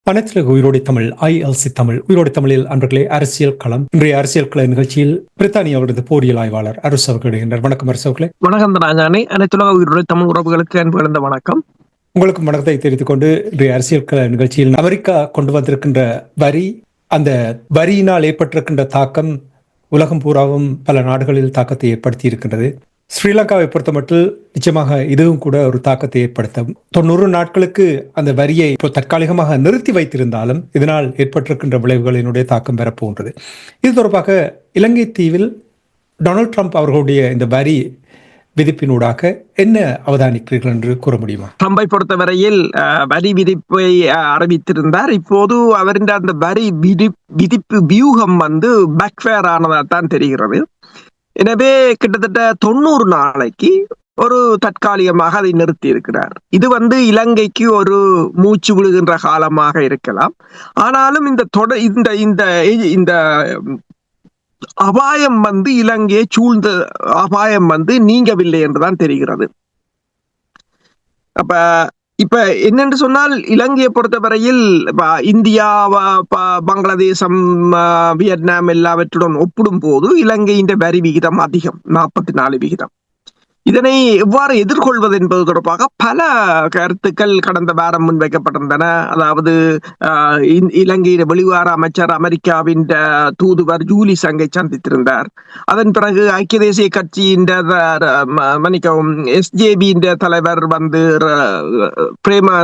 அனைத்துலக உயிரோடை தமிழ் ILC தமிழ் உயிரோடை தமிழில் அன்பர்களே அரசியல் களம். இன்றைய அரசியல் கள நிகழ்ச்சியில் பிரித்தானியாவிலிருந்து போரியல் ஆய்வாளர் அரசு அவர்கள் இடுகின்றார். வணக்கம் அரசு அவர்களே. வணக்கம் ராஜானே. அனைத்துலக உயிரோடை தமிழ் உறவுகளுக்கு அன்பு கலந்த வணக்கம். உங்களுக்கும் வணக்கத்தை தெரிவித்துக் கொண்டு இன்றைய அரசியல் கள நிகழ்ச்சியில் அமெரிக்கா கொண்டு வந்திருக்கின்ற வரி, அந்த வரியினால் ஏற்பட்டிருக்கின்ற தாக்கம் உலகம் பூராவும் பல நாடுகளில் தாக்கத்தை ஏற்படுத்தி இருக்கின்றது. ஸ்ரீலங்காவை பொறுத்தமட்டில் நிச்சயமாக இதுவும் கூட ஒரு தாக்கத்தை ஏற்படுத்தும். 90 நாட்களுக்கு அந்த வரியை இப்போ தற்காலிகமாக நிறுத்தி வைத்திருந்தாலும் இதனால் ஏற்பட்டிருக்கின்ற விளைவுகளினுடைய தாக்கம் பெறப்போன்றது. இது தொடர்பாக இலங்கை தீவில் டொனால்ட் ட்ரம்ப் அவர்களுடைய இந்த வரி விதிப்பினூடாக என்ன அவதானிக்கிறீர்கள் என்று கூற முடியுமா? ட்ரம்பை பொறுத்தவரையில் வரி விதிப்பை அறிவித்திருந்தார். இப்போது அவரின் அந்த வரி விதிப்பு வியூகம் பேக்ஃபயர் ஆனதான் தெரிகிறது. எனவே கிட்டத்தட்ட 90 நாளைக்கு ஒரு தற்காலிகமாக அதை நிறுத்தி இருக்கிறார். இது இலங்கைக்கு ஒரு மூச்சு விழுகின்ற காலமாக இருக்கலாம். ஆனாலும் இந்த அபாயம் இலங்கையை சூழ்ந்த அபாயம் நீங்கவில்லை என்றுதான் தெரிகிறது. அப்ப இப்ப என்னென்று சொன்னால், இலங்கையை பொறுத்தவரையில் இந்தியா, பங்களாதேசம், வியட்நாம் எல்லாவற்றுடன் ஒப்பிடும் போது இலங்கையின் வரி விகிதம் அதிகம், 44%. இதனை எவ்வாறு எதிர்கொள்வது என்பது தொடர்பாக பல கருத்துக்கள் கடந்த வாரம் முன்வைக்கப்பட்டிருந்தன. அதாவது இலங்கையின் வெளிவார அமைச்சர் அமெரிக்காவின் தூதுவர் ஜூலி சங்கை சந்தித்திருந்தார். அதன் பிறகு ஐக்கிய தேசிய கட்சியின் SJB தலைவர்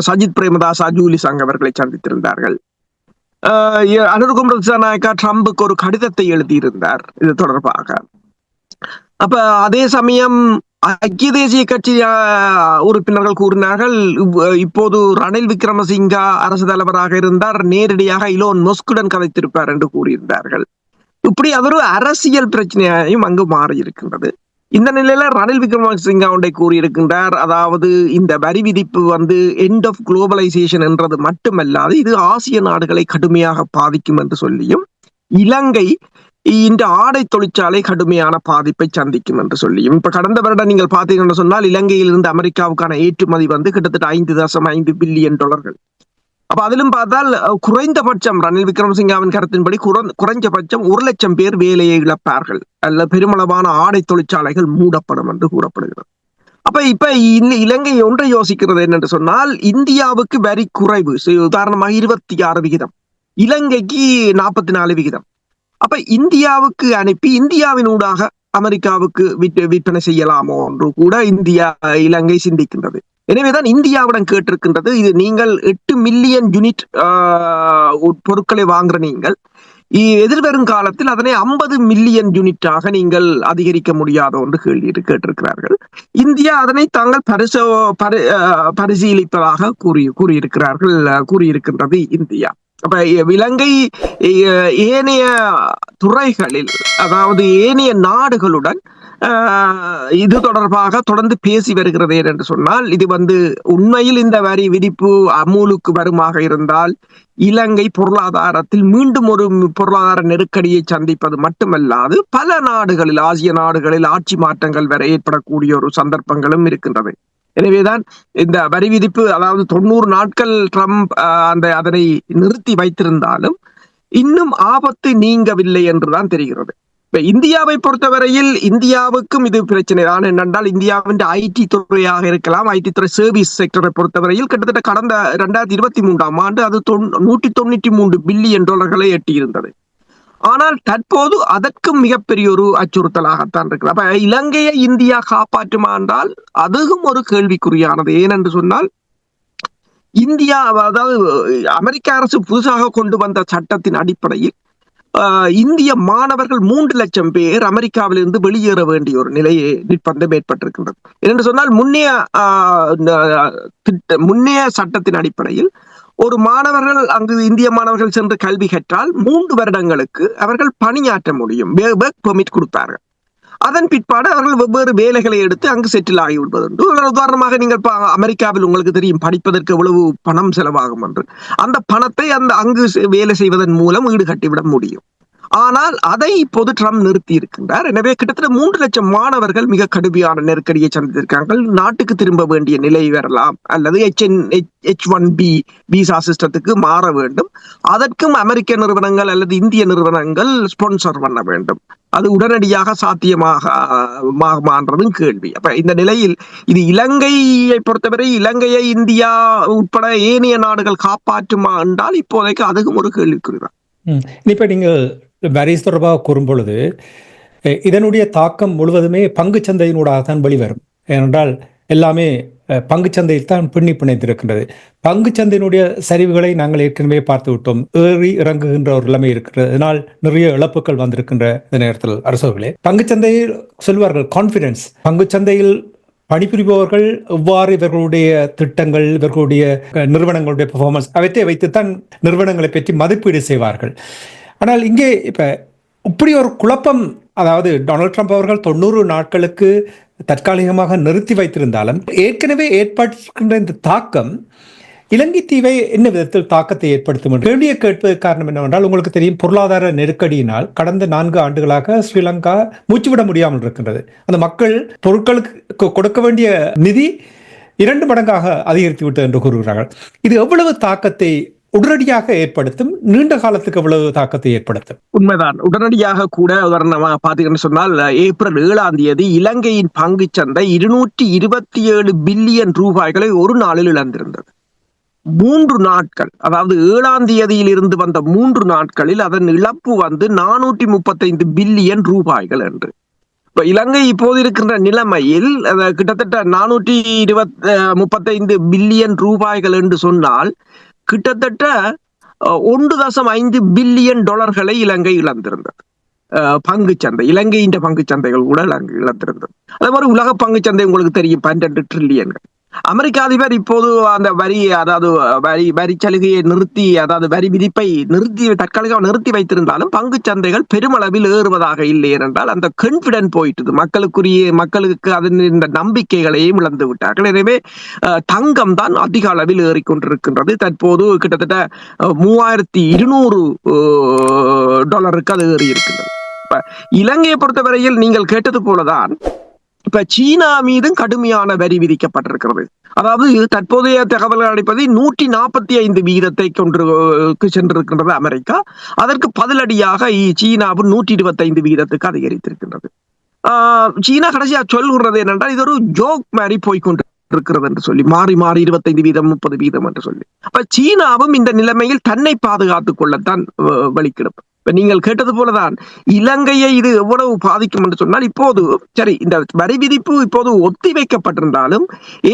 சஜித் பிரேமதாசா ஜூலி சங் அவர்களை சந்தித்திருந்தார்கள். அனுர்குமார் திசாநாயக்கா ட்ரம்புக்கு ஒரு கடிதத்தை எழுதியிருந்தார் இது தொடர்பாக. அப்ப அதே சமயம் ஐக்கிய தேசிய கட்சி உறுப்பினர்கள் கூறினார்கள், இப்போது ரணில் விக்ரமசிங்கா அரசு தலைவராக இருந்தார், நேரடியாக இலோன் மஸ்குடன் கதைத்திருப்பார் என்று கூறியிருந்தார்கள். இப்படி அவர் அரசியல் பிரச்சனையும் அங்கு மாறி இருக்கின்றது. இந்த நிலையில ரணில் விக்ரமசிங்கா ஒன்றை கூறியிருக்கின்றார். அதாவது இந்த வரி விதிப்பு எண்ட் ஆஃப் குளோபலைசேஷன் என்றது மட்டுமல்லாது இது ஆசிய நாடுகளை கடுமையாக பாதிக்கும் என்று சொல்லியும், இலங்கை இந்த ஆடை தொழிற்சாலை கடுமையான பாதிப்பை சந்திக்கும் என்று சொல்லியும், இப்ப கடந்த வருடம் நீங்கள் பார்த்தீங்கன்னு சொன்னால் இலங்கையிலிருந்து அமெரிக்காவுக்கான ஏற்றுமதி கிட்டத்தட்ட $5.5 பில்லியன். அப்ப அதிலும் பார்த்தால் குறைந்தபட்சம் ரணில் விக்ரமசிங்காவின் கருத்தின்படி குறைஞ்சபட்சம் 1 லட்சம் பேர் வேலையை இழப்பார்கள், அல்ல பெருமளவான ஆடை தொழிற்சாலைகள் மூடப்படும் என்று கூறப்படுகிறது. இப்ப இலங்கை ஒன்றை யோசிக்கிறது என்னென்று சொன்னால், இந்தியாவுக்கு வரி குறைவு, உதாரணமாக 26%, இலங்கைக்கு 44%. அப்ப இந்தியாவுக்கு அனுப்பி இந்தியாவின் ஊடாக அமெரிக்காவுக்கு விற்பனை செய்யலாமோ என்று கூட இலங்கை சிந்திக்கின்றது. எனவேதான் இந்தியாவுடன் கேட்டிருக்கின்றது, இது நீங்கள் 8 மில்லியன் யூனிட் பொருட்களை வாங்குற நீங்கள் எதிர்வரும் காலத்தில் அதனை 50 மில்லியன் யூனிட்டாக நீங்கள் அதிகரிக்க முடியாதோ என்று கேட்டிருக்கிறார்கள். இந்தியா அதனை தாங்கள் பரிசீலிப்பதாக கூறியிருக்கின்றது இந்தியா. அப்ப இலங்கை ஏனைய துறைகளில், அதாவது ஏனைய நாடுகளுடன் இது தொடர்பாக தொடர்ந்து பேசி வருகிறது என்று சொன்னால், இது உண்மையில் இந்த வரி விதிப்பு அமலுக்கு வருமாக இருந்தால் இலங்கை பொருளாதாரத்தில் மீண்டும் ஒரு பொருளாதார நெருக்கடியை சந்திப்பது மட்டுமல்லாது பல நாடுகளில், ஆசிய நாடுகளில் ஆட்சி மாற்றங்கள் வரை ஏற்படக்கூடிய ஒரு சந்தர்ப்பங்களும் இருக்கின்றது. எனவேதான் இந்த வரி விதிப்பு, அதாவது 90 நாட்கள் ட்ரம்ப் அதனை நிறுத்தி வைத்திருந்தாலும் இன்னும் ஆபத்து நீங்கவில்லை என்றுதான் தெரிகிறது. இப்ப இந்தியாவை பொறுத்தவரையில் இந்தியாவுக்கும் இது பிரச்சனை தான். என்னென்றால் இந்தியாவின் IT துறையாக இருக்கலாம், IT துறை சர்வீஸ் செக்டரை பொறுத்தவரையில் கிட்டத்தட்ட கடந்த 2023ஆம் ஆண்டு அது $193 பில்லியன் எட்டியிருந்தது. ஆனால் தற்போது அதற்கும் மிகப்பெரிய ஒரு அச்சுறுத்தலாகத்தான் இருக்கு. அப்ப இலங்கையை இந்தியா காப்பாற்றுமா என்றால் அதுவும் ஒரு கேள்விக்குறியானது. ஏனென்று சொன்னால், இந்தியா, அதாவது அமெரிக்க அரசு புதுசாக கொண்டு வந்த சட்டத்தின் அடிப்படையில் இந்திய மாணவர்கள் 3 லட்சம் பேர் அமெரிக்காவிலிருந்து வெளியேற வேண்டிய ஒரு நிலையை நிர்பந்தம் ஏற்பட்டிருக்கின்றது. என்று சொன்னால் முன்னைய சட்டத்தின் அடிப்படையில் ஒரு மாணவர்கள் அங்கு இந்திய மாணவர்கள் சென்று கல்வி கற்றால் 3 வருடங்களுக்கு அவர்கள் பணியாற்ற முடியும், ஒர்க் பெர்மிட் கொடுப்பார்கள். அதன் பிற்பாடு அவர்கள் வெவ்வேறு வேலைகளை எடுத்து அங்கு செட்டில் ஆகி விடுவதுண்டு. உதாரணமாக நீங்கள் அமெரிக்காவில் உங்களுக்கு தெரியும் படிப்பதற்கு எவ்வளவு பணம் செலவாகும் என்று. அந்த பணத்தை அங்கு வேலை செய்வதன் மூலம் ஈடுகட்டிவிட முடியும். ஆனால் அதை இப்போது ட்ரம்ப் நிறுத்தி இருக்கின்றார். எனவே கிட்டத்தட்ட 3 லட்சம் மாணவர்கள் மிக கடுமையான நெருக்கடியை சந்தித்திருக்கிறார்கள். நாட்டுக்கு திரும்ப வேண்டிய நிலை வரலாம், அல்லது H1B விசா சிஸ்டத்துக்கு மாற வேண்டும். அதற்கும் அமெரிக்க நிறுவனங்கள் அல்லது இந்திய நிறுவனங்கள் ஸ்பான்சர் பண்ண வேண்டும். அது உடனடியாக சாத்தியமாகன்றதும் கேள்வி. அப்ப இந்த நிலையில் இது இலங்கையை பொறுத்தவரை இலங்கையை இந்தியா உட்பட ஏனைய நாடுகள் காப்பாற்றுமா என்றால் இப்போதைக்கு அதுவும் ஒரு கேள்விக்குறிதான். இப்ப நீங்கள் வரிஸ் தொடர்பாக கூறும் பொழுது இதனுடைய தாக்கம் முழுவதுமே பங்கு சந்தையினூடாக தான் வெளிவரும். ஏனென்றால் எல்லாமே பங்கு சந்தையில் தான் பின்னி பிணைந்திருக்கின்றது. பங்கு சந்தையினுடைய சரிவுகளை நாங்கள் ஏற்கனவே பார்த்து விட்டோம். ஏறி இறங்குகின்ற ஒரு நிலைமை இருக்கிறது. இதனால் நிறைய இழப்புகள் வந்திருக்கின்ற இந்த நேரத்தில் அரசுகளே பங்கு சந்தையில் சொல்வார்கள் கான்பிடன்ஸ். பங்கு சந்தையில் பணிபுரிபவர்கள் எவ்வாறு இவர்களுடைய திட்டங்கள், இவர்களுடைய நிறுவனங்களுடைய பெர்ஃபார்மன்ஸ் அவற்றை வைத்துத்தான் நிறுவனங்களை பற்றி மதிப்பீடு செய்வார்கள். ஆனால் இங்கே இப்ப இப்படி ஒரு குழப்பம், அதாவது டொனால்ட் ட்ரம்ப் அவர்கள் 90 நாட்களுக்கு தற்காலிகமாக நிறுத்தி வைத்திருந்தாலும் ஏற்கனவே ஏற்பட்டிருக்கின்ற இந்த தாக்கம் இலங்கை தீவை என்ன விதத்தில் தாக்கத்தை ஏற்படுத்தும் என்று கேள்வியை கேட்பதற்கு காரணம் என்னவென்றால், உங்களுக்கு தெரியும் பொருளாதார நெருக்கடியினால் கடந்த 4 ஆண்டுகளாக ஸ்ரீலங்கா மூச்சுவிட முடியாமல் இருக்கின்றது. அந்த மக்கள் பொருட்களுக்கு கொடுக்க வேண்டிய நிதி 2 மடங்காக அதிகரித்து விட்டது என்று கூறுகிறார்கள். இது எவ்வளவு தாக்கத்தை உடனடியாக ஏற்படுத்தும், நீண்ட காலத்துக்கு எவ்வளவு தாக்கத்தை ஏற்படுத்தும்? உண்மைதான். உடனடியாக கூட உதாரணமாக பார்த்தீங்கன்னு சொன்னால் ஏப்ரல் 7 இலங்கையின் பங்கு சந்தை 227 பில்லியன் ரூபாய்களை ஒரு நாளில் இழந்திருந்தது. 3 நாட்கள், அதாவது 7 இருந்து வந்த 3 நாட்களில் அதன் இழப்பு 435 பில்லியன் ரூபாய்கள் என்று. இப்ப இலங்கை இப்போது இருக்கின்ற நிலைமையில் கிட்டத்தட்ட 435 பில்லியன் ரூபாய்கள் என்று சொன்னால் கிட்டத்தட்ட 1.5 பில்லியன் டாலர்களை இலங்கை இழந்திருந்தது. பங்கு சந்தை, இலங்கையின் பங்கு சந்தைகள் கூட இழந்திருந்தது. அதே மாதிரி உலக பங்கு சந்தை உங்களுக்கு தெரியும் 12 ட்ரில்லியன்கள். அமெரிக்க அதிபர் இப்போது அந்த வரி சலுகையை நிறுத்தி, அதாவது வரி விதிப்பை தற்காலிகமாக நிறுத்தி வைத்திருந்தாலும் பங்கு சந்தைகள் பெருமளவில் ஏறுவதாக இல்லை. என்றால் அந்த கான்பிடன்ஸ் போயிட்டது, மக்களுக்கு அதன் இந்த நம்பிக்கைகளையும் இழந்து விட்டார்கள். எனவே தங்கம் தான் அதிக அளவில் ஏறிக்கொண்டிருக்கின்றது. தற்போது கிட்டத்தட்ட 3200 டாலருக்கு அது ஏறி இருக்கின்றது. இலங்கையை பொறுத்தவரையில் நீங்கள் கேட்டது போலதான் இப்ப சீனா மீதும் கடுமையான வரி விதிக்கப்பட்டிருக்கிறது. அதாவது தற்போதைய தகவல்கள் அடிப்படை 140% சென்றிருக்கின்றது அமெரிக்கா. அதற்கு பதிலடியாக சீனாவும் 125% அதிகரித்திருக்கின்றது. சீனா கடைசியா சொல்கிறது என்னென்றால் இது ஒரு ஜோக் மாதிரி போய்கொண்டு இருக்கிறது என்று சொல்லி மாறி 25%, 30% என்று சொல்லி. அப்ப சீனாவும் இந்த நிலைமையில் தன்னை பாதுகாத்துக் கொள்ளத்தான் வழிக்கிடும். இப்ப நீங்கள் கேட்டது போலதான் இலங்கையை இது எவ்வளவு பாதிக்கும் என்று சொன்னால், இப்போது சரி இந்த வரி விதிப்பு இப்போது ஒத்தி வைக்கப்பட்டிருந்தாலும்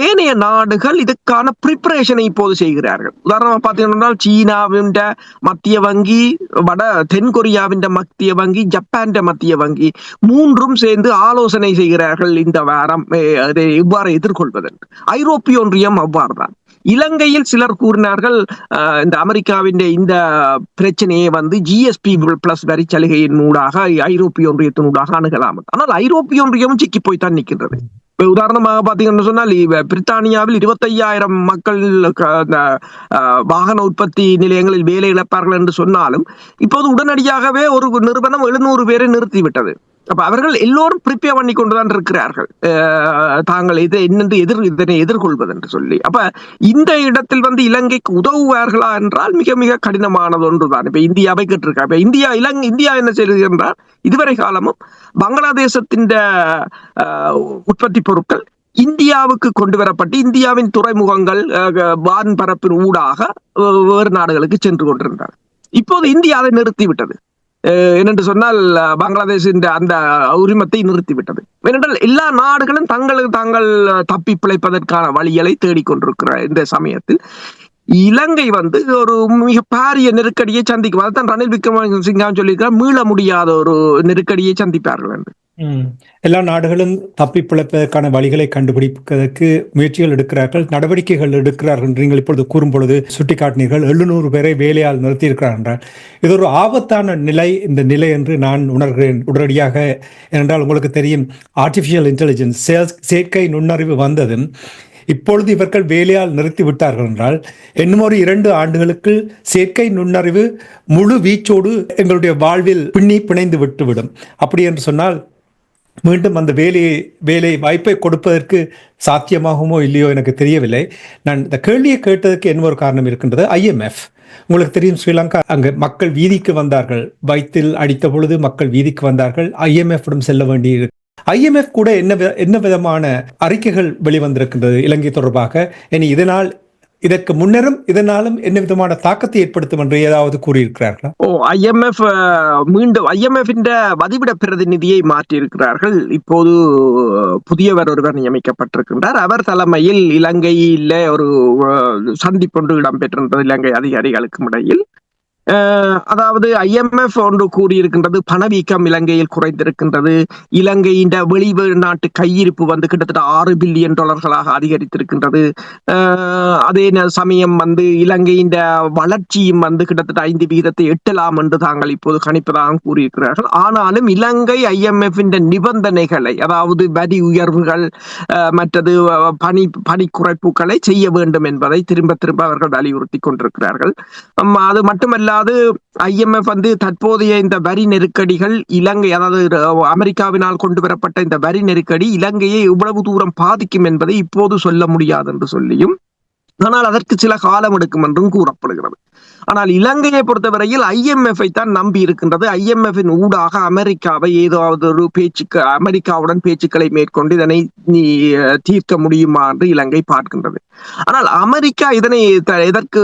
ஏனைய நாடுகள் இதுக்கான பிரிப்பரேஷனை இப்போது செய்கிறார்கள். உதாரணமாக பார்த்தீங்கன்னா சீனாவின் மத்திய வங்கி, தென்கொரியாவின் மத்திய வங்கி, ஜப்பான் மத்திய வங்கி 3ம் சேர்ந்து ஆலோசனை செய்கிறார்கள் இந்த வாரம் அதை எவ்வாறு எதிர்கொள்வது. ஐரோப்பிய ஒன்றியம் அவ்வாறுதான். இலங்கையில் சிலர் கூறினார்கள் இந்த அமெரிக்காவின் இந்த பிரச்சனையை GSP பிளஸ் வரி சலுகையின் ஊடாக ஐரோப்பிய ஒன்றியத்தினூடாக அணுகலாம். ஆனால் ஐரோப்பிய ஒன்றியமும் சிக்கி போய்தான் நிற்கின்றது. உதாரணமாக பாத்தீங்கன்னு சொன்னால் பிரித்தானியாவில் 25,000 மக்கள் வாகன உற்பத்தி நிலையங்களில் வேலை இழப்பார்கள் என்று சொன்னாலும் இப்போது உடனடியாகவே ஒரு நிறுவனம் 700 பேரை நிறுத்திவிட்டது. அப்ப அவர்கள் எல்லோரும் ப்ரிப்பேர் பண்ணி கொண்டுதான் இருக்கிறார்கள் தாங்கள் இதனை எதிர்கொள்வது என்று சொல்லி. அப்ப இந்த இடத்தில் இலங்கைக்கு உதவுவார்களா என்றால் மிக மிக கடினமானது ஒன்றுதான். இப்ப இந்தியாவை கேட்டிருக்கா. இப்ப இந்தியா என்ன செய்கிறது என்றால் இதுவரை காலமும் பங்களாதேசத்தின் உற்பத்தி பொருட்கள் இந்தியாவுக்கு கொண்டு வரப்பட்டு இந்தியாவின் துறைமுகங்கள் வான்பரப்பின் ஊடாக வேறு நாடுகளுக்கு சென்று கொண்டிருந்தார். இப்போது இந்தியா அதை நிறுத்திவிட்டது. என்னென்று சொன்னால் பங்களாதேஷின் அந்த உரிமத்தை நிறுத்திவிட்டது. ஏனென்றால் எல்லா நாடுகளும் தாங்கள் தப்பி பிழைப்பதற்கான வழிகளை தேடிக்கொண்டிருக்கிற இந்த சமயத்தில் இலங்கை வந்து ஒரு மிக பாரிய நெருக்கடியை சந்திக்கும். அதான் ரணில் விக்ரமசிங்க சொல்லியிருக்கார், மீள முடியாத ஒரு நெருக்கடியை சந்திப்பார்கள் என்று. எல்லா நாடுகளும் தப்பி பிழைப்பதற்கான வழிகளை கண்டுபிடிப்பதற்கு முயற்சிகள் எடுக்கிறார்கள், நடவடிக்கைகள் எடுக்கிறார்கள். நீங்கள் இப்பொழுது கூறும் பொழுது சுட்டிக்காட்டினீர்கள் 700 பேரை வேலையால் நிறுத்தியிருக்கிறார் என்றால் இது ஒரு ஆபத்தான நிலை, இந்த நிலை என்று நான் உணர்கிறேன் உடனடியாக. ஏனென்றால் உங்களுக்கு தெரியும், ஆர்டிஃபிஷியல் இன்டெலிஜென்ஸ் செயற்கை நுண்ணறிவு வந்ததும் இப்பொழுது இவர்கள் வேலையால் நிறுத்தி விட்டார்கள் என்றால் இன்னும் ஒரு 2 ஆண்டுகளுக்கு செயற்கை நுண்ணறிவு முழு வீச்சோடு எங்களுடைய வாழ்வில் பிணைந்து விட்டுவிடும். அப்படி என்று சொன்னால் மீண்டும் அந்த வேலை வாய்ப்பை கொடுப்பதற்கு சாத்தியமாகுமோ இல்லையோ எனக்கு தெரியவில்லை. நான் இந்த கேள்வியை கேட்டதற்கு என்ன ஒரு காரணம் இருக்கின்றது. IMF உங்களுக்கு தெரியும், ஸ்ரீலங்கா அங்கு மக்கள் வீதிக்கு வந்தார்கள், வயிற்றில் அடித்த பொழுது மக்கள் வீதிக்கு வந்தார்கள், IMF-இடம் செல்ல வேண்டி IMF கூட என்ன விதமான அறிக்கைகள் வெளிவந்திருக்கின்றது இலங்கை தொடர்பாக. இனி இதற்கு முன்னரும் இதனாலும் என்ன விதமான தாக்கத்தை ஏற்படுத்தும் என்று ஏதாவது கூறியிருக்கிறார்களா? IMF மீண்டும் IMF-இன் வதிவிட பிரதிநிதியை மாற்றியிருக்கிறார்கள். இப்போது புதியவர் ஒருவர் நியமிக்கப்பட்டிருக்கின்றார். அவர் தலைமையில் இலங்கையில் ஒரு சந்திப்பொன்று இடம்பெற்றிருந்தது இலங்கை அதிகாரிகளுக்கும் இடையில். அதாவது IMF ஒன்று கூறியிருக்கின்றது, பணவீக்கம் இலங்கையில் குறைந்திருக்கின்றது, இலங்கையின் வெளிநாட்டு கையிருப்பு வந்து கிட்டத்தட்ட $6 பில்லியன் அதிகரித்திருக்கின்றது. அதே சமயம் வந்து இலங்கையின் வளர்ச்சியும் வந்து கிட்டத்தட்ட 5% எட்டலாம் என்று தாங்கள் இப்போது கணிப்பதாக கூறியிருக்கிறார்கள். ஆனாலும் இலங்கை IMF-இன் நிபந்தனைகளை, அதாவது வரி உயர்வுகள் மற்றது பணி குறைப்புகளை செய்ய வேண்டும் என்பதை திரும்ப திரும்ப அவர்கள் வலியுறுத்தி கொண்டிருக்கிறார்கள். அது மட்டுமல்ல, IMF வந்து தற்போதைய இந்த வரி நெருக்கடிகள் இலங்கை, அதாவது அமெரிக்காவினால் கொண்டு வரப்பட்ட இந்த வரி நெருக்கடி இலங்கையை எவ்வளவு தூரம் பாதிக்கும் என்பதை இப்போது சொல்ல முடியாது என்று சொல்லியும், ஆனால் அதற்கு சில காலம் எடுக்கும் என்றும் கூறப்படுகிறது. ஆனால் இலங்கையை பொறுத்தவரையில் IMF-ஐ தான் நம்பி இருக்கின்றது. IMF-இன் ஊடாக அமெரிக்காவை ஏதாவது ஒரு அமெரிக்காவுடன் பேச்சுக்களை மேற்கொண்டு இதனை தீர்க்க முடியுமா என்று இலங்கை பார்க்கின்றது. ஆனால் அமெரிக்கா இதனை எதற்கு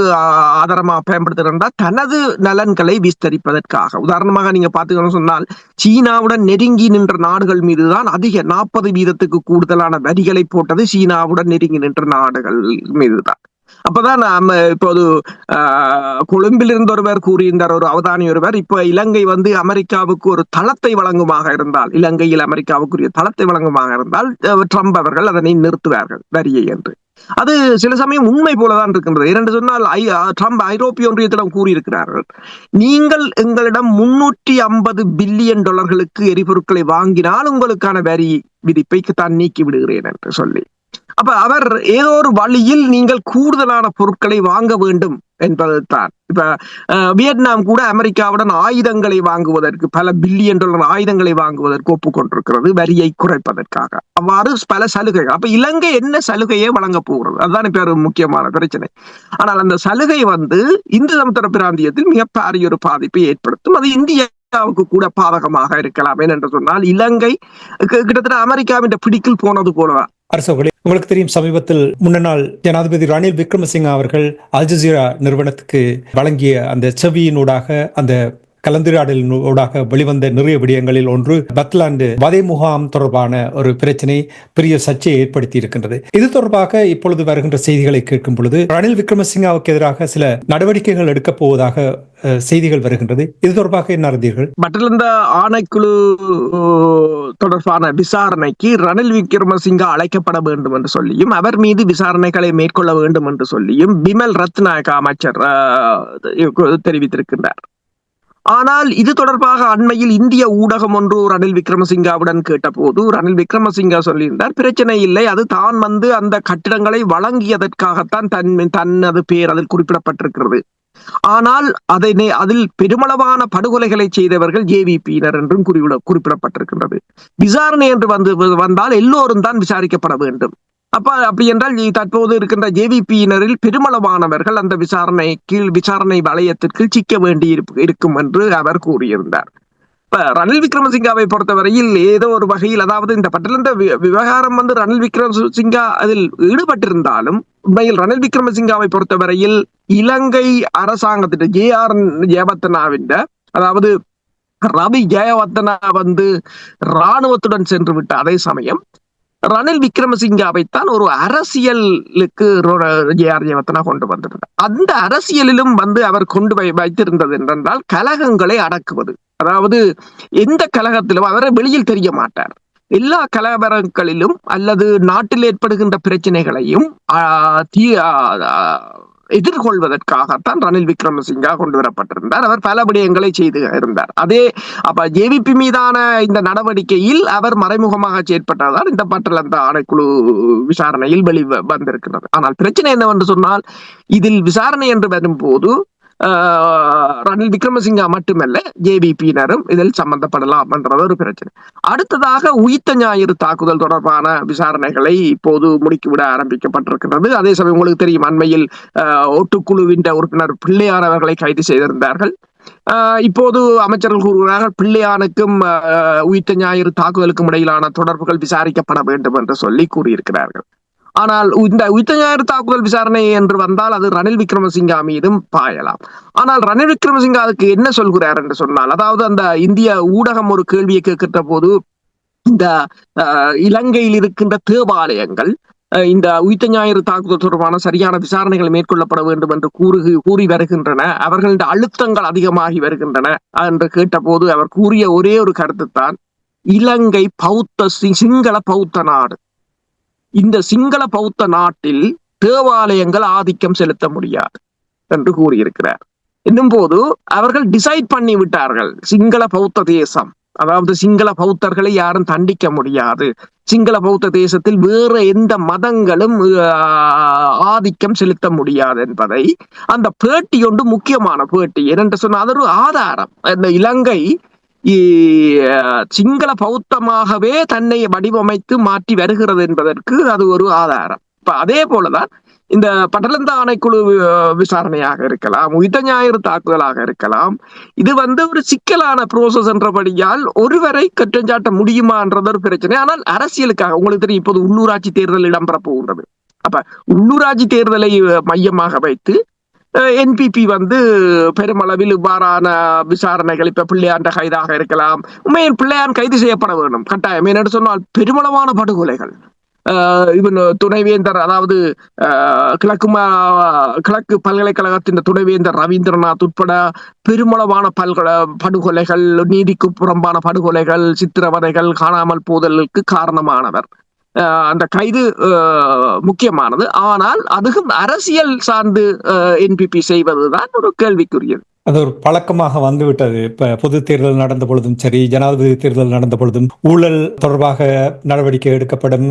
ஆதாரமாக பயன்படுத்துகிறதா, தனது நலன்களை விஸ்தரிப்பதற்காக. உதாரணமாக நீங்க பாத்தீங்கன்னு சொன்னால், சீனாவுடன் நெருங்கி நின்ற நாடுகள் மீதுதான் அதிக 40% கூடுதலான வரிகளை போட்டது சீனாவுடன் நெருங்கி நின்ற நாடுகள் மீதுதான். அப்பதான் நம்ம இப்போது கொழும்பில் இருந்து ஒருவர் கூறியிருந்தார், ஒரு அவதானி ஒருவர், இப்ப இலங்கை வந்து அமெரிக்காவுக்கு ஒரு தளத்தை வழங்குமாக இருந்தால், இலங்கையில் அமெரிக்காவுக்குரிய தளத்தை வழங்குமாக இருந்தால் ட்ரம்ப் அவர்கள் அதனை நிறுத்துவார்கள் வரியை என்று. அது சில சமயம் உண்மை போலதான் இருக்கின்றது. இரண்டு சொன்னால் ட்ரம்ப் ஐரோப்பிய ஒன்றியத்திடம் கூறியிருக்கிறார்கள், நீங்கள் எங்களிடம் $350 பில்லியன் எரிபொருட்களை வாங்கினால் உங்களுக்கான வரி விதிப்பை தான் நீக்கி விடுகிறேன் என்று சொல்லி. அப்ப அவர் ஏதோ ஒரு வழியில் நீங்கள் கூடுதலான பொருட்களை வாங்க வேண்டும் என்பதுதான். இப்ப வியட்நாம் கூட அமெரிக்காவுடன் ஆயுதங்களை வாங்குவதற்கு, பல $1 பில்லியன் ஆயுதங்களை வாங்குவதற்கு ஒப்புக்கொண்டிருக்கிறது, வரியை குறைப்பதற்காக. அவ்வாறு பல சலுகைகள். அப்ப இலங்கை என்ன சலுகையை வழங்க போகிறது, அதுதான் இப்ப ஒரு முக்கியமான பிரச்சனை. ஆனால் அந்த சலுகை வந்து இந்து சமுத்திர பிராந்தியத்தில் மிகப்பெரிய ஒரு பாதிப்பை ஏற்படுத்தும். அது இந்தியாவுக்கு கூட பாதகமாக இருக்கலாம். ஏனென்று சொன்னால் இலங்கை கிட்டத்தட்ட அமெரிக்காவின் பிடிக்கில் போனது போலதான். அரசர்களே, உங்களுக்கு தெரியும், சமீபத்தில் முன்னாள் ஜனாதிபதி ரணில் விக்ரமசிங்க அவர்கள் அல் ஜசீரா நிறுவனத்துக்கு வழங்கிய அந்த செவியினூடாக, அந்த கலந்துரையாடலினூடாக வெளிவந்த நிறைய விடயங்களில் ஒன்று பத்லாந்து வதை முகாம் தொடர்பான ஒரு பிரச்சனை பெரிய சர்ச்சையை ஏற்படுத்தி இருக்கின்றது. இது தொடர்பாக இப்பொழுது வருகின்ற செய்திகளை கேட்கும் பொழுது ரணில் விக்ரமசிங்காவுக்கு எதிராக சில நடவடிக்கைகள் எடுக்கப் போவதாக செய்திகள் வருகின்றது. இது தொடர்பாக என்ன அறிந்தீர்கள்? பட்டலந்த ஆணைக்குழு தொடர்பான விசாரணைக்கு ரணில் விக்ரமசிங்கா அழைக்கப்பட வேண்டும் என்று சொல்லியும், அவர் மீது விசாரணைகளை மேற்கொள்ள வேண்டும் என்று சொல்லியும் பிமல் ரத்நாயக அமைச்சர் தெரிவித்திருக்கின்றார். ஆனால் இது தொடர்பாக அண்மையில் இந்திய ஊடகம் ஒன்று ரணில் விக்ரமசிங்காவுடன் கேட்டபோது ரணில் சொல்லியிருந்தார், பிரச்சனை இல்லை, அது தான் வந்து அந்த கட்டிடங்களை வழங்கியதற்காகத்தான் தனது பேர் அதில் குறிப்பிடப்பட்டிருக்கிறது. ஆனால் அதில் பெருமளவான படுகொலைகளை செய்தவர்கள் JVP-யினர் என்றும் குறிப்பிடப்பட்டிருக்கின்றது. விசாரணை என்று வந்தால் எல்லோரும் தான் விசாரிக்கப்பட வேண்டும். அப்படி என்றால் தற்போது இருக்கின்ற JVP-யினரில் பெருமளவானவர்கள் அந்த விசாரணை வளையத்திற்கு சிக்க வேண்டி இருக்கும் என்று அவர் கூறியிருந்தார். ரணில் விக்ரமசிங்காவை பொறுத்தவரையில் ஏதோ ஒரு வகையில், அதாவது இந்த பட்டலந்த விவகாரம் வந்து ரணில் விக்ரமசிங்கா அதில் ஈடுபட்டிருந்தாலும், உண்மையில் ரணில் விக்ரமசிங்காவை பொறுத்தவரையில் இலங்கை அரசாங்கத்திட்ட JR ஜெயவர்தனாவின், அதாவது ரவி ஜெயவர்தனா வந்து இராணுவத்துடன் சென்று விட்ட அதே சமயம் ரணில் விக்ரமசிங்காவைத்தான் ஒரு அரசியலுக்கு ஜே.ஆர். ஜெயவர்தனா கொண்டு வந்திருந்தார். அந்த அரசியலிலும் அவர் கொண்டு வைத்திருந்தது என்றால் கலகங்களை அடக்குவது. அதாவது எந்த கலகத்திலும் அவரை வெளியில் தெரிய மாட்டார். எல்லா கலவரங்களிலும் அல்லது நாட்டில் ஏற்படுகின்ற பிரச்சனைகளையும் எதிர்கொள்வதற்காகத்தான் ரணில் விக்ரமசிங்கா கொண்டு வரப்பட்டிருந்தார். அவர் பல விடயங்களை செய்து இருந்தார். அதே ஜேவிபி மீதான இந்த நடவடிக்கையில் அவர் மறைமுகமாக செயற்பட்டதால் இந்த பட்டலந்த ஆணைக்குழு விசாரணையில் வந்திருக்கிறது. ஆனால் பிரச்சனை என்னவென்று சொன்னால், இதில் விசாரணை என்று வரும்போது ரணில் விக்ரமசிங்கா மட்டுமல்ல, ஜேவிபியினரும் இதில் சம்பந்தப்படலாம் என்றது ஒரு பிரச்சனை. அடுத்ததாக உயிர்த்த ஞாயிறு தாக்குதல் தொடர்பான விசாரணைகளை இப்போது முடுக்கிவிட ஆரம்பிக்கப்பட்டிருக்கிறது. அதே சமயம் உங்களுக்கு தெரியும், அண்மையில் ஒட்டுக்குழுவின் உறுப்பினர் பிள்ளையான் அவர்களை கைது செய்திருந்தார்கள். இப்போது அமைச்சர்கள் கூறுகிறார்கள் பிள்ளையானுக்கும் உயிர்த்த ஞாயிறு தாக்குதலுக்கும் இடையிலான தொடர்புகள் விசாரிக்கப்பட வேண்டும் என்று சொல்லி கூறியிருக்கிறார்கள். ஆனால் இந்த உயிர்த்த ஞாயிறு தாக்குதல் விசாரணை என்று வந்தால் அது ரணில் விக்ரமசிங்கா மீதும் பாயலாம். ஆனால் ரணில் விக்ரமசிங்கா அதுக்கு என்ன சொல்கிறார் என்று சொன்னால், அதாவது அந்த இந்திய ஊடகம் ஒரு கேள்வியை கேட்கின்ற போது, இந்த இலங்கையில் இருக்கின்ற தேவாலயங்கள் இந்த உயிர்த்த ஞாயிறு தாக்குதல் தொடர்பான சரியான விசாரணைகள் மேற்கொள்ளப்பட வேண்டும் என்று கூறி வருகின்றன, அவர்களின் அழுத்தங்கள் அதிகமாகி வருகின்றன என்று கேட்டபோது அவர் கூறிய ஒரே ஒரு கருத்து தான், இலங்கை சிங்கள பௌத்த நாடு. இந்த சிங்கள பௌத்த நாட்டில் தேவாலயங்கள் ஆதிக்கம் செலுத்த முடியாது என்று கூறியிருக்கிறார். என்னும் போது அவர்கள் டிசைட் பண்ணி விட்டார்கள், சிங்கள பௌத்த தேசம், அதாவது சிங்கள பௌத்தர்களை யாரும் தண்டிக்க முடியாது, சிங்கள பௌத்த தேசத்தில் வேறு எந்த மதங்களும் ஆதிக்கம் செலுத்த முடியாது என்பதை அந்த பேட்டி ஒன்று முக்கியமான பேட்டி. ஏனென்று சொன்னால் அது ஒரு ஆதாரம். இந்த இலங்கை சிங்கள பௌத்தமாகவே தன்னை வடிவமைத்து மாற்றி வருகிறது என்பதற்கு அது ஒரு ஆதாரம். அதே போலதான் இந்த பட்டலந்த ஆணைக்குழு விசாரணையாக இருக்கலாம், உயிர்த்த ஞாயிறு தாக்குதலாக இருக்கலாம். இது ஒரு சிக்கலான ப்ரோசஸ் என்றபடியால் ஒருவரை குற்றஞ்சாட்ட முடியுமா என்றது ஒரு பிரச்சனை. ஆனால் அரசியலுக்காக உங்களுக்கு தெரியும், இப்போது உள்ளூராட்சி தேர்தல் இடம்பெற போகின்றது. அப்ப உள்ளூராட்சி தேர்தலை மையமாக வைத்து என்பிபி பெருமளவில் இவ்வாறான விசாரணைகள், இப்ப பிள்ளையாண்ட கைதாக இருக்கலாம். உண்மையில் பிள்ளையான் கைது செய்யப்பட வேண்டும் கட்டாயம். என்று சொன்னால் பெருமளவான படுகொலைகள், இவன் துணைவேந்தர், அதாவது கிழக்கு பல்கலைக்கழகத்தின் துணைவேந்தர் ரவீந்திரநாத் உட்பட பெருமளவான படுகொலைகள், நீதிக்கு புறம்பான படுகொலைகள், சித்திரவதைகள், காணாமல் போதலுக்கு காரணமானவர். அந்த கைது முக்கியமானது. ஆனால் அதுவும் அரசியல் சார்ந்து என்பிபி செய்வதுதான் ஒரு கேள்விக்குரியது. அது ஒரு பழக்கமாக வந்துவிட்டது. இப்ப பொது தேர்தல் நடந்த பொழுதும் சரி, ஜனாதிபதி தேர்தல் நடந்த பொழுதும் ஊழல் தொடர்பாக நடவடிக்கை எடுக்கப்படும்,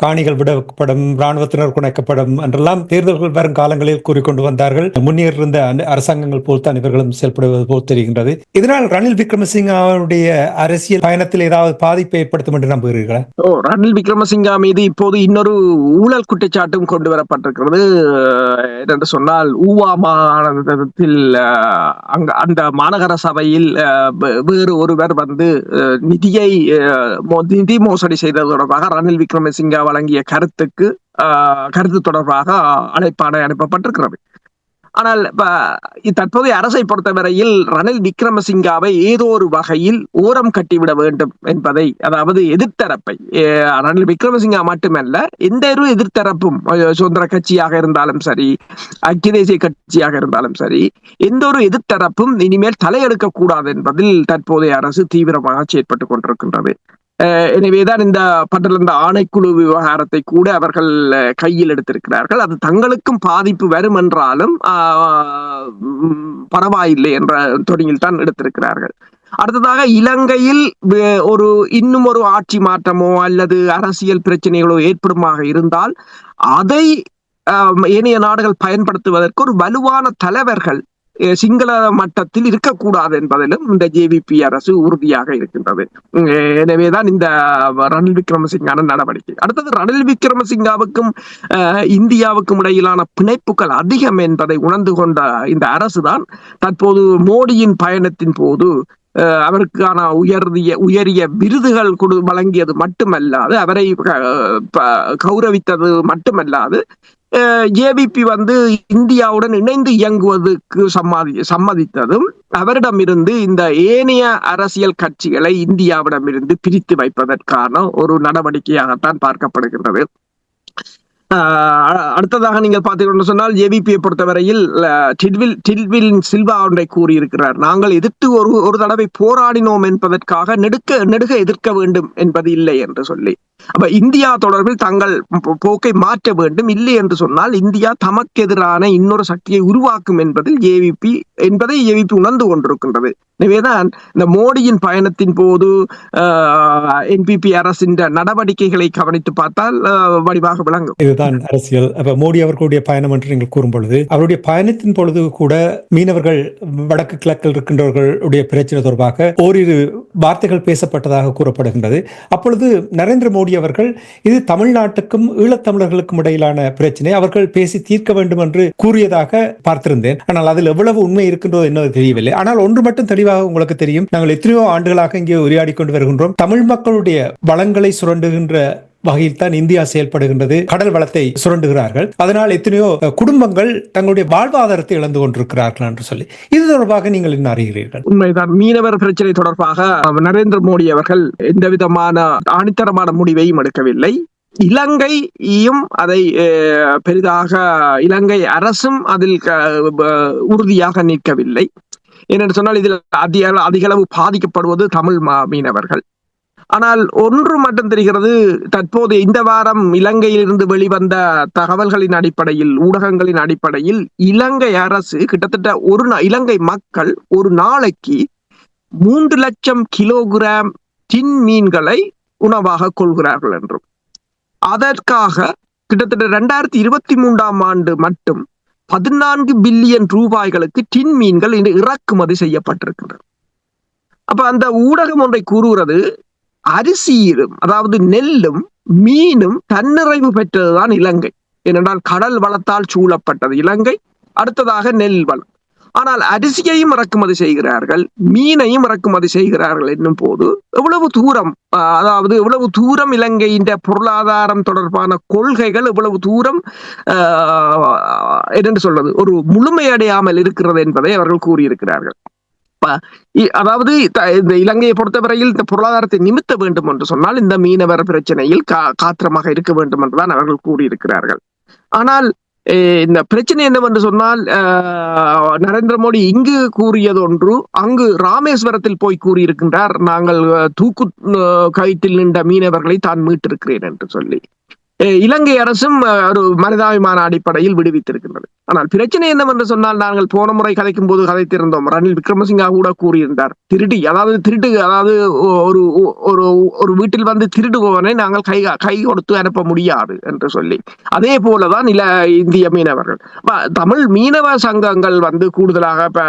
காணிகள் விடப்படும், இராணுவத்தினர் குறைக்கப்படும் என்றெல்லாம் தேர்தல்கள் வரும் காலங்களில் கூறிக்கொண்டு வந்தார்கள். முன்னேறிருந்த அரசாங்கங்கள் போல்தான் இவர்களும் செயல்படுவது போல் தெரிகின்றது. இதனால் ரணில் விக்ரமசிங்காவுடைய அரசியல் பயணத்தில் ஏதாவது பாதிப்பை ஏற்படுத்தும் என்று நம்புகிறீர்களா? ரணில் விக்ரமசிங்கா மீது இப்போது இன்னொரு ஊழல் குற்றச்சாட்டும் கொண்டு வரப்பட்டிருக்கிறது. என்று சொன்னால், ஊவா மாநிலத்தில் அந்த மாநகர சபையில் வேறு ஒருவர் நிதி மோசடி செய்தது தொடர்பாக ரணில் விக்ரமசிங்கா வழங்கிய கருத்து தொடர்பாக அழைப்பாணை அனுப்பப்பட்டிருக்கிறது. ஆனால் தற்போதைய அரசை பொறுத்தவரையில் ரணில் விக்ரமசிங்காவை ஏதோ ஒரு வகையில் ஓரம் கட்டிவிட வேண்டும் என்பதை, அதாவது எதிர்த்தரப்பை, ரணில் விக்ரமசிங்கா மட்டுமல்ல எந்த ஒரு எதிர்த்தரப்பும், சுதந்திர கட்சியாக இருந்தாலும் சரி, ஐக்கிய தேசிய கட்சியாக இருந்தாலும் சரி, எந்த ஒரு எதிர்த்தரப்பும் இனிமேல் தலையெடுக்க கூடாது என்பதில் தற்போதைய அரசு தீவிரமாக செயற்பட்டுக் கொண்டிருக்கின்றது. எனவேதான் இந்த பட்டலந்த ஆணைக்குழு விவகாரத்தை கூட அவர்கள் கையில் எடுத்திருக்கிறார்கள். அது தங்களுக்கும் பாதிப்பு வரும் என்றாலும் பரவாயில்லை என்ற தொனியில் தான் எடுத்திருக்கிறார்கள். அடுத்ததாக இலங்கையில் இன்னும் ஒரு ஆட்சி மாற்றமோ அல்லது அரசியல் பிரச்சனைகளோ ஏற்படுமாக இருந்தால் அதை ஏனைய நாடுகள் பயன்படுத்துவதற்கு ஒரு வலுவான தலைவர்கள் சிங்கள மட்டத்தில் இருக்கக்கூடாது என்பதிலும் இந்த ஜேவிபி அரசு உறுதியாக இருக்கின்றது. எனவேதான் இந்த ரணில் விக்ரமசிங்கான நடவடிக்கை. அடுத்தது, ரணில் விக்ரமசிங்காவுக்கும் இந்தியாவுக்கும் இடையிலான பிணைப்புகள் அதிகம் என்பதை உணர்ந்து கொண்ட இந்த அரசுதான் தற்போது மோடியின் பயணத்தின் போது அவருக்கான உயரிய விருதுகள் வழங்கியது மட்டுமல்லாது, அவரை கௌரவித்தது மட்டுமல்லாது, ஜேவிபி வந்து இந்தியாவுடன் இணைந்து இயங்குவதற்கு சம்மதித்ததும் அவரிடமிருந்து இந்த ஏனைய அரசியல் கட்சிகளை இந்தியாவிடமிருந்து பிரித்து வைப்பதற்கான ஒரு நடவடிக்கையாகத்தான் பார்க்கப்படுகின்றது. அடுத்ததாக நீங்கள் பார்த்தீர்கள் சொன்னால் ஜேவிபியை பொறுத்தவரையில் டில்வில் சில்வா ஒன்றை கூறியிருக்கிறார். நாங்கள் எதிர்த்து ஒரு தடவை போராடினோம் என்பதற்காக நெடுக எதிர்க்க வேண்டும் என்பது இல்லை என்று சொல்லி, அப்ப இந்தியா தொடர்பில் தங்கள் போக்கை மாற்ற வேண்டும். இல்லை என்று சொன்னால் இந்தியா தமக்கு எதிரான இன்னொரு சக்தியை உருவாக்கும் என்பதை ஜேவிபி உணர்ந்து கொண்டிருக்கின்றது. எனவேதான் இந்த மோடியின் பயணத்தின் போது என்பிபி அரசின் நடவடிக்கைகளை கவனித்து பார்த்தால் வடிவாக விளங்கும். இதுதான் அரசியல். அப்ப மோடி அவர்களுடைய பயணம் என்று நீங்கள் கூறும் பொழுது, அவருடைய பயணத்தின் பொழுது கூட மீனவர்கள், வடக்கு கிழக்கில் இருக்கின்றவர்களுடைய பிரச்சனை தொடர்பாக ஓரிரு வார்த்தைகள் பேசப்பட்டதாக கூறப்படுகின்றது. அப்பொழுது நரேந்திர மோடி அவர்கள் இது தமிழ்நாட்டுக்கும் ஈழத்தமிழர்களுக்கும் இடையிலான பிரச்சனை, அவர்கள் பேசி தீர்க்க வேண்டும் என்று கூறியதாக பார்த்திருந்தேன். ஆனால் அதில் எவ்வளவு உண்மை இருக்கின்றதோ என்னது தெரியவில்லை. ஆனால் ஒன்று மட்டும் தெளிவாக உங்களுக்கு தெரியும், நாங்கள் எத்தனையோ ஆண்டுகளாக இங்கே உரையாடி கொண்டு வருகின்றோம். தமிழ் மக்களுடைய வளங்களை சுரண்டுகின்ற வகையில் தான் இந்தியா செயல்படுகின்றது. கடல் வளத்தை சுரண்டுகிறார்கள். அதனால் எத்தனையோ குடும்பங்கள் தங்களுடைய வாழ்வாதாரத்தை இழந்து கொண்டிருக்கிறார்கள் என்று சொல்லி, இது தொடர்பாக நீங்கள் என்ன அறிகிறீர்கள்? உண்மைதான். மீனவர் பிரச்சனை தொடர்பாக நரேந்திர மோடி அவர்கள் எந்த விதமான ஆணித்தரமான முடிவையும் எடுக்கவில்லை. இலங்கையும் அதை பெரிதாக, இலங்கை அரசும் அதில் உறுதியாக நிற்கவில்லை. ஏனென்று சொன்னால் இதில் அதிக அளவு பாதிக்கப்படுவது தமிழ் மீனவர்கள். ஆனால் ஒன்று மட்டும் தெரிகிறது, தற்போது இந்த வாரம் இலங்கையிலிருந்து வெளிவந்த தகவல்களின் அடிப்படையில், ஊடகங்களின் அடிப்படையில், இலங்கை அரசு கிட்டத்தட்ட இலங்கை மக்கள் ஒரு நாளைக்கு 3 லட்சம் கிலோகிராம் டின் மீன்களை உணவாக கொள்கிறார்கள் என்றும், அதற்காக கிட்டத்தட்ட 2023ஆம் ஆண்டு மட்டும் 14 பில்லியன் ரூபாய்களுக்கு டின் மீன்கள் இறக்குமதி செய்யப்பட்டிருக்கின்றன. அப்ப அந்த ஊடகம் ஒன்றை கூறுகிறது, அரிசியிலும், அதாவது நெல்லும் மீனும் தன்னிறைவு பெற்றதுதான் இலங்கை. ஏனென்றால் கடல் வளத்தால் சூழப்பட்டது இலங்கை. அடுத்ததாக நெல் வளம். ஆனால் அரிசியையும் இறக்குமதி செய்கிறார்கள், மீனையும் இறக்குமதி செய்கிறார்கள் என்னும் போது எவ்வளவு தூரம், அதாவது எவ்வளவு தூரம் இலங்கையின் பொருளாதாரம் தொடர்பான கொள்கைகள் எவ்வளவு தூரம் என்னென்று சொல்வது, ஒரு முழுமையடையாமல் இருக்கிறது என்பதை அவர்கள் கூறியிருக்கிறார்கள். அதாவது இந்த இலங்கையை பொறுத்தவரையில் இந்த பொருளாதாரத்தை நிமித்த வேண்டும் என்று சொன்னால் இந்த மீனவர் பிரச்சனையில் காத்திரமாக இருக்க வேண்டும் என்றுதான் அவர்கள் கூறியிருக்கிறார்கள். ஆனால் இந்த பிரச்சனை என்னவென்று சொன்னால், நரேந்திர மோடி இங்கு கூறியது ஒன்று, அங்கு ராமேஸ்வரத்தில் போய் கூறியிருக்கின்றார், நாங்கள் தூக்கு கயிற்றில் நின்ற மீனவர்களை தான் மீட்டிருக்கிறேன் என்று சொல்லி. இலங்கை அரசும் ஒரு மனிதாபிமான அடிப்படையில் விடுவித்திருக்கின்றது. ஆனால் பிரச்சனை என்னவென்று சொன்னால், நாங்கள் போன முறை கதைக்கும் போது கதைத்திருந்தோம், ரணில் விக்ரமசிங்கா கூட கூறியிருந்தார், திருட்டு, அதாவது ஒரு வீட்டில் வந்து திருடுபவனை நாங்கள் கை கொடுத்து அனுப்ப முடியாது என்று சொல்லி. அதே போலதான் இந்திய மீனவர்கள், தமிழ் மீனவ சங்கங்கள் வந்து கூடுதலாக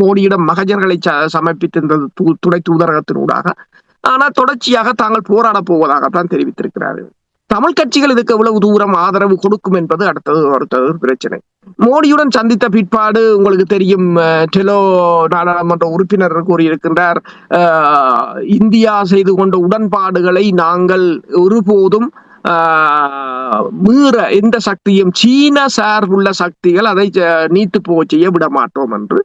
மோடியிடம் மகஜர்களை சமர்ப்பித்திருந்தது துணை தூதரகத்தினூடாக. ஆனால் தொடர்ச்சியாக தாங்கள் போராட போவதாகத்தான் தெரிவித்திருக்கிறார்கள். தமிழ் கட்சிகள் இதுக்கு எவ்வளவு தூரம் ஆதரவு கொடுக்கும் என்பது அடுத்தது பிரச்சனை. மோடியுடன் சந்தித்த பிற்பாடு உங்களுக்கு தெரியும், டெலோ நாடாளுமன்ற உறுப்பினர் கூறியிருக்கின்றார், இந்தியா செய்து கொண்ட உடன்பாடுகளை நாங்கள் ஒருபோதும் மீற எந்த சக்தியும், சீன சார்புள்ள சக்திகள் அதை நீத்து போக செய்ய விட மாட்டோம் என்று,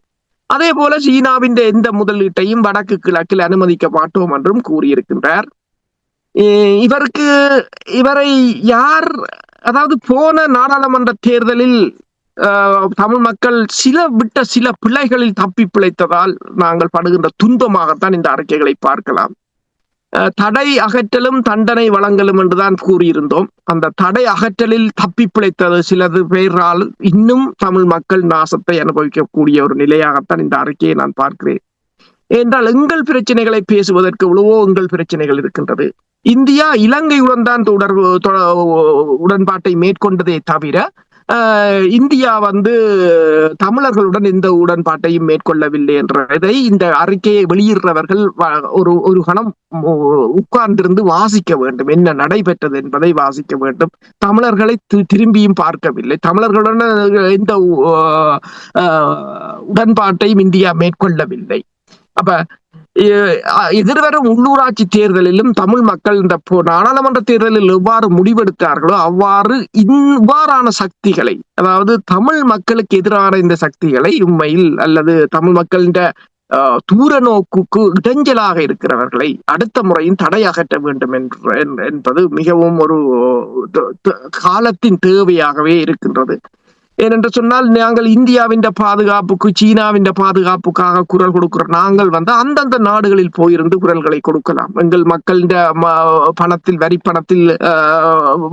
அதே போல சீனாவின் எந்த முதலீட்டையும் வடக்கு கிழக்கில் அனுமதிக்க மாட்டோம் என்றும் கூறியிருக்கின்றார். இவரை யார், அதாவது போன நாடாளுமன்ற தேர்தலில் தமிழ் மக்கள் சில பிழைகளில் தப்பி பிழைத்ததால் நாங்கள் படுகின்ற துன்பமாகத்தான் இந்த அறிக்கைகளை பார்க்கலாம். தடை அகற்றலும் தண்டனை வழங்கலும் என்றுதான் கூறியிருந்தோம். அந்த தடை அகற்றலில் தப்பி பிழைத்தது சிலது பேரால் இன்னும் தமிழ் மக்கள் நாசத்தை அனுபவிக்கக்கூடிய ஒரு நிலையாகத்தான் இந்த அறிக்கையை நான் பார்க்கிறேன். என்றால் எங்கள் பிரச்சனைகளை பேசுவதற்கு எவ்வளவோ எங்கள் பிரச்சனைகள் இருக்கின்றது. இந்தியா இலங்கையுடன் தான் உடன்பாட்டை மேற்கொண்டதே தவிர இந்தியா வந்து தமிழர்களுடன் எந்த உடன்பாட்டையும் மேற்கொள்ளவில்லை என்றதை இந்த அறிக்கையை வெளியிடுறவர்கள் ஒரு கணம் உட்கார்ந்திருந்து வாசிக்க வேண்டும், என்ன நடைபெற்றது என்பதை வாசிக்க வேண்டும். தமிழர்களை திரும்பியும் பார்க்கவில்லை, தமிழர்களுடன் எந்த உடன்பாட்டையும் இந்தியா மேற்கொள்ளவில்லை. அப்ப எதிர்வரும் உள்ளூராட்சி தேர்தலிலும் தமிழ் மக்கள் இந்த நாடாளுமன்ற தேர்தலில் எவ்வாறு முடிவெடுத்தார்களோ அவ்வாறு இவ்வாறான சக்திகளை, அதாவது தமிழ் மக்களுக்கு எதிரான இந்த சக்திகளை உண்மையில் அல்லது தமிழ் மக்களின் தூர நோக்குக்கு இடைஞ்சலாக இருக்கிறவர்களை அடுத்த முறையும் தடை அகற்ற வேண்டும் என்பது மிகவும் ஒரு காலத்தின் தேவையாகவே இருக்கின்றது. ஏனென்று சொன்னால் நாங்கள் இந்தியாவின் பாதுகாப்புக்கு சீனாவின் பாதுகாப்புக்காக குரல் கொடுக்கிற நாங்கள் அந்தந்த நாடுகளில் போயிருந்து குரல்களை கொடுக்கலாம். எங்கள் மக்களின் பணத்தில் வரி பணத்தில்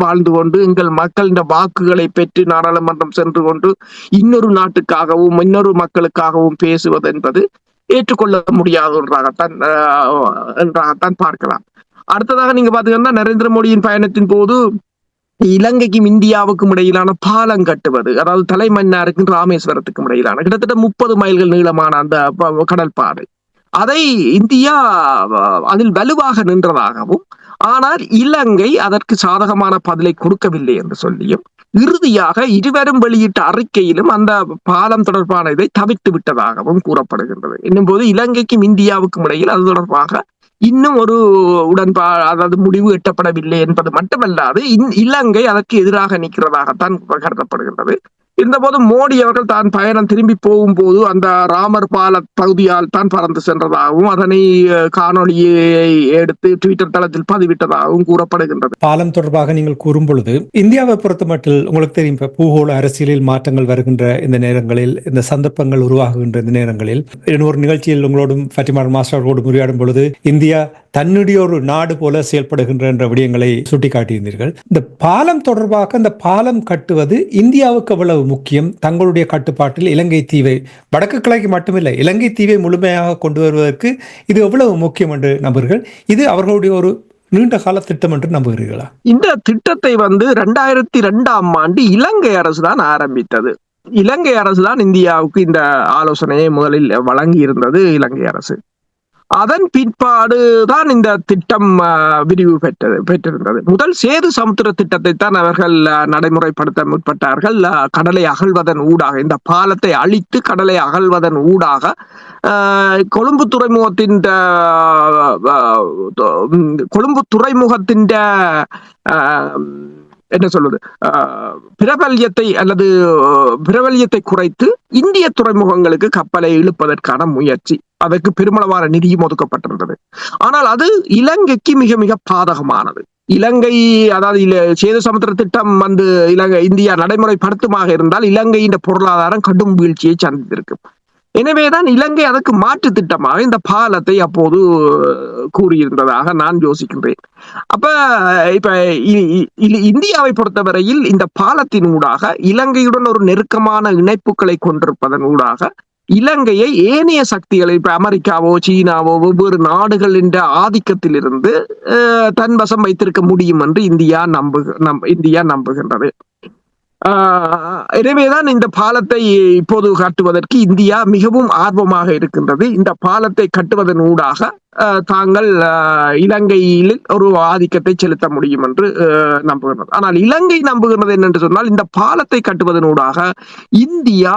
வாழ்ந்து கொண்டு எங்கள் மக்களின் வாக்குகளை பெற்று நாடாளுமன்றம் சென்று கொண்டு இன்னொரு நாட்டுக்காகவும் இன்னொரு மக்களுக்காகவும் பேசுவது என்பது ஏற்றுக்கொள்ள முடியாத ஒன்றாகத்தான் பார்க்கலாம். அடுத்ததாக நீங்க பாத்தீங்கன்னா நரேந்திர மோடியின் பயணத்தின் போது இலங்கைக்கும் இந்தியாவுக்கும் இடையிலான பாலம் கட்டுவது, அதாவது தலைமன்னாருக்கும் ராமேஸ்வரத்துக்கும் இடையிலான கிட்டத்தட்ட 30 மைல்கள் நீளமான அந்த கடல் பாதை, அதை இந்தியா அதில் வலுவாக நின்றதாகவும் ஆனால் இலங்கை அதற்கு சாதகமான பதிலை கொடுக்கவில்லை என்று சொல்லியும் இறுதியாக இருவரும் வெளியிட்ட அறிக்கையிலும் அந்த பாலம் தொடர்பான இதை தவிர்த்து விட்டதாகவும் கூறப்படுகின்றது. என்னும்போது இலங்கைக்கும் இந்தியாவுக்கும் இடையில் அது தொடர்பாக இன்னும் ஒரு அதாவது முடிவு எட்டப்படவில்லை என்பது மட்டுமல்லாது இலங்கை அதற்கு எதிராக நிற்கிறதாகத்தான் கருதப்படுகின்றது. இருந்தபோது மோடி அவர்கள் தான் பயணம் திரும்பி போகும்போது அந்த ராமர் பால பகுதியால் தான் பறந்து சென்றதாகவும் அதனை காணொலியை எடுத்து ட்விட்டர் தளத்தில் பதிவிட்டதாகவும் கூறப்படுகின்றது. பாலம் தொடர்பாக நீங்கள் கூறும் பொழுது இந்தியாவை பொறுத்தமட்டில் உங்களுக்கு தெரியும், பூகோள அரசியலில் மாற்றங்கள் வருகின்ற இந்த நேரங்களில், இந்த சந்தர்ப்பங்கள் உருவாகுகின்ற இந்த நேரங்களில், இன்னொரு நிகழ்ச்சியில் உங்களோடும் ஃபட்டிமா மாஸ்டரோடு உரையாடும் பொழுது இந்தியா தன்னுடைய ஒரு நாடு போல செயல்படுகின்ற என்ற விடயங்களை சுட்டிக்காட்டியிருந்தீர்கள். இந்த பாலம் தொடர்பாக இந்த பாலம் கட்டுவது இந்தியாவுக்கு எவ்வளவு முக்கியம்? தங்களுடைய கட்டுப்பாட்டில் இலங்கை தீவை, வடக்கு கிழக்கு மட்டுமில்லை, இலங்கை தீவை முழுமையாக கொண்டு வருவதற்கு இது எவ்வளவு முக்கியம் என்று நம்புகிறீர்கள்? இது அவர்களுடைய ஒரு நீண்ட கால திட்டம் என்று நம்புகிறீர்களா? இந்த திட்டத்தை 2002ஆம் ஆண்டு இலங்கை அரசு தான் ஆரம்பித்தது. இலங்கை அரசு தான் இந்தியாவுக்கு இந்த ஆலோசனையை முதலில் வழங்கி இருந்தது இலங்கை அரசு. அதன் பிற்பாடு தான் இந்த திட்டம் விரிவு பெற்றிருந்தது. முதல் சேது சமுத்திர திட்டத்தை தான் அவர்கள் நடைமுறைப்படுத்த முற்பட்டார்கள். கடலை அகழ்வதன் ஊடாக, இந்த பாலத்தை அழித்து கடலை அகழ்வதன் ஊடாக கொழும்பு துறைமுகத்தின் என்ன சொல்வது, பிரபல்யத்தை குறைத்து இந்திய துறைமுகங்களுக்கு கப்பலை இழுப்பதற்கான முயற்சி, அதற்கு பெருமளவான நிதியும் ஒதுக்கப்பட்டிருந்தது. ஆனால் அது இலங்கைக்கு மிக மிக பாதகமானது. இலங்கை, அதாவது சேது சமுத்திர திட்டம் இந்தியா நடைமுறைப்படுத்துமாக இருந்தால் இலங்கையின் பொருளாதாரம் கடும் வீழ்ச்சியை சந்தித்திருக்கும். எனவேதான் இலங்கை அதற்கு மாற்று திட்டமாக இந்த பாலத்தை அப்போது கூறியிருந்ததாக நான் யோசிக்கின்றேன். இப்ப இந்தியாவை பொறுத்தவரையில் இந்த பாலத்தின் ஊடாக இலங்கையுடன் ஒரு நெருக்கமான இணைப்புகளை கொண்டிருப்பதன் ஊடாக இலங்கையை ஏனைய சக்திகளை, இப்ப அமெரிக்காவோ சீனாவோ வெவ்வேறு நாடுகளின் ஆதிக்கத்திலிருந்து தன்வசம் வைத்திருக்க முடியும் என்று இந்தியா நம்புகின்றது. எனவேதான் இந்த பாலத்தை இப்போது கட்டுவதற்கு இந்தியா மிகவும் ஆர்வமாக இருக்கின்றது. இந்த பாலத்தை கட்டுவதன் ஊடாக தாங்கள் இலங்கையில் ஒரு ஆதிக்கத்தை செலுத்த முடியும் என்று நம்புகிறது. ஆனால் இலங்கை நம்புகிறது என்னென்று சொன்னால், இந்த பாலத்தை கட்டுவதனூடாக இந்தியா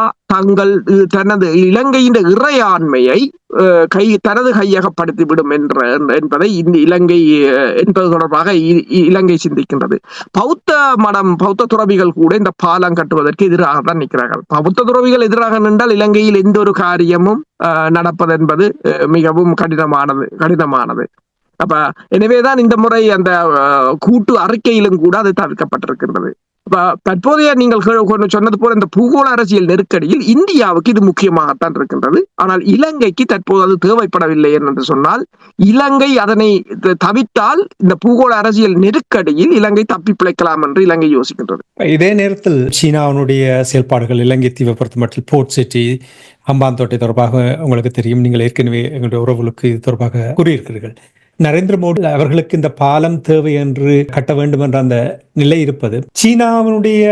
தனது இலங்கையின் இறையாண்மையை தனது கையகப்படுத்திவிடும் என்பதை இலங்கை என்பது தொடர்பாக இலங்கை சிந்திக்கின்றது. பௌத்த துறவிகள் கூட இந்த பாலம் கட்டுவதற்கு எதிராக தான் நிற்கிறார்கள். பௌத்த துறவிகள் எதிராக நின்றால் இலங்கையில் எந்த ஒரு காரியமும் நடப்பது என்பது மிகவும் கடினமானது. எனவேதான் இந்த முறை அந்த கூட்டு அறிக்கையிலும் கூட அது தவிர்க்கப்பட்டிருக்கின்றது. தற்போதைய நீங்கள் சொன்னது போல இந்த பூகோள அரசியல் நெருக்கடியில் இந்தியாவுக்கு இது முக்கியமாகத்தான் இருக்கின்றது. ஆனால் இலங்கைக்கு தற்போது அது தேவைப்படவில்லை என்று சொன்னால், இலங்கை அதனை தவிர்த்தால் இந்த பூகோள அரசியல் நெருக்கடியில் இலங்கை தப்பி பிழைக்கலாம் என்று இலங்கை யோசிக்கின்றது. இதே நேரத்தில் சீனாவுடைய செயல்பாடுகள் இலங்கை தீவை பொறுத்த மட்டும் போர்ட் சிட்டி, ஹம்பாந்தோட்டை தொடர்பாக உங்களுக்கு தெரியும். நீங்கள் ஏற்கனவே எங்களுடைய உறவுகளுக்கு இது தொடர்பாக கூறியிருக்கிறீர்கள். நரேந்திர மோடி அவர்களுக்கு இந்த பாலம் தேவை என்று கட்ட வேண்டும் என்ற அந்த நிலை இருப்பது, சீனாவினுடைய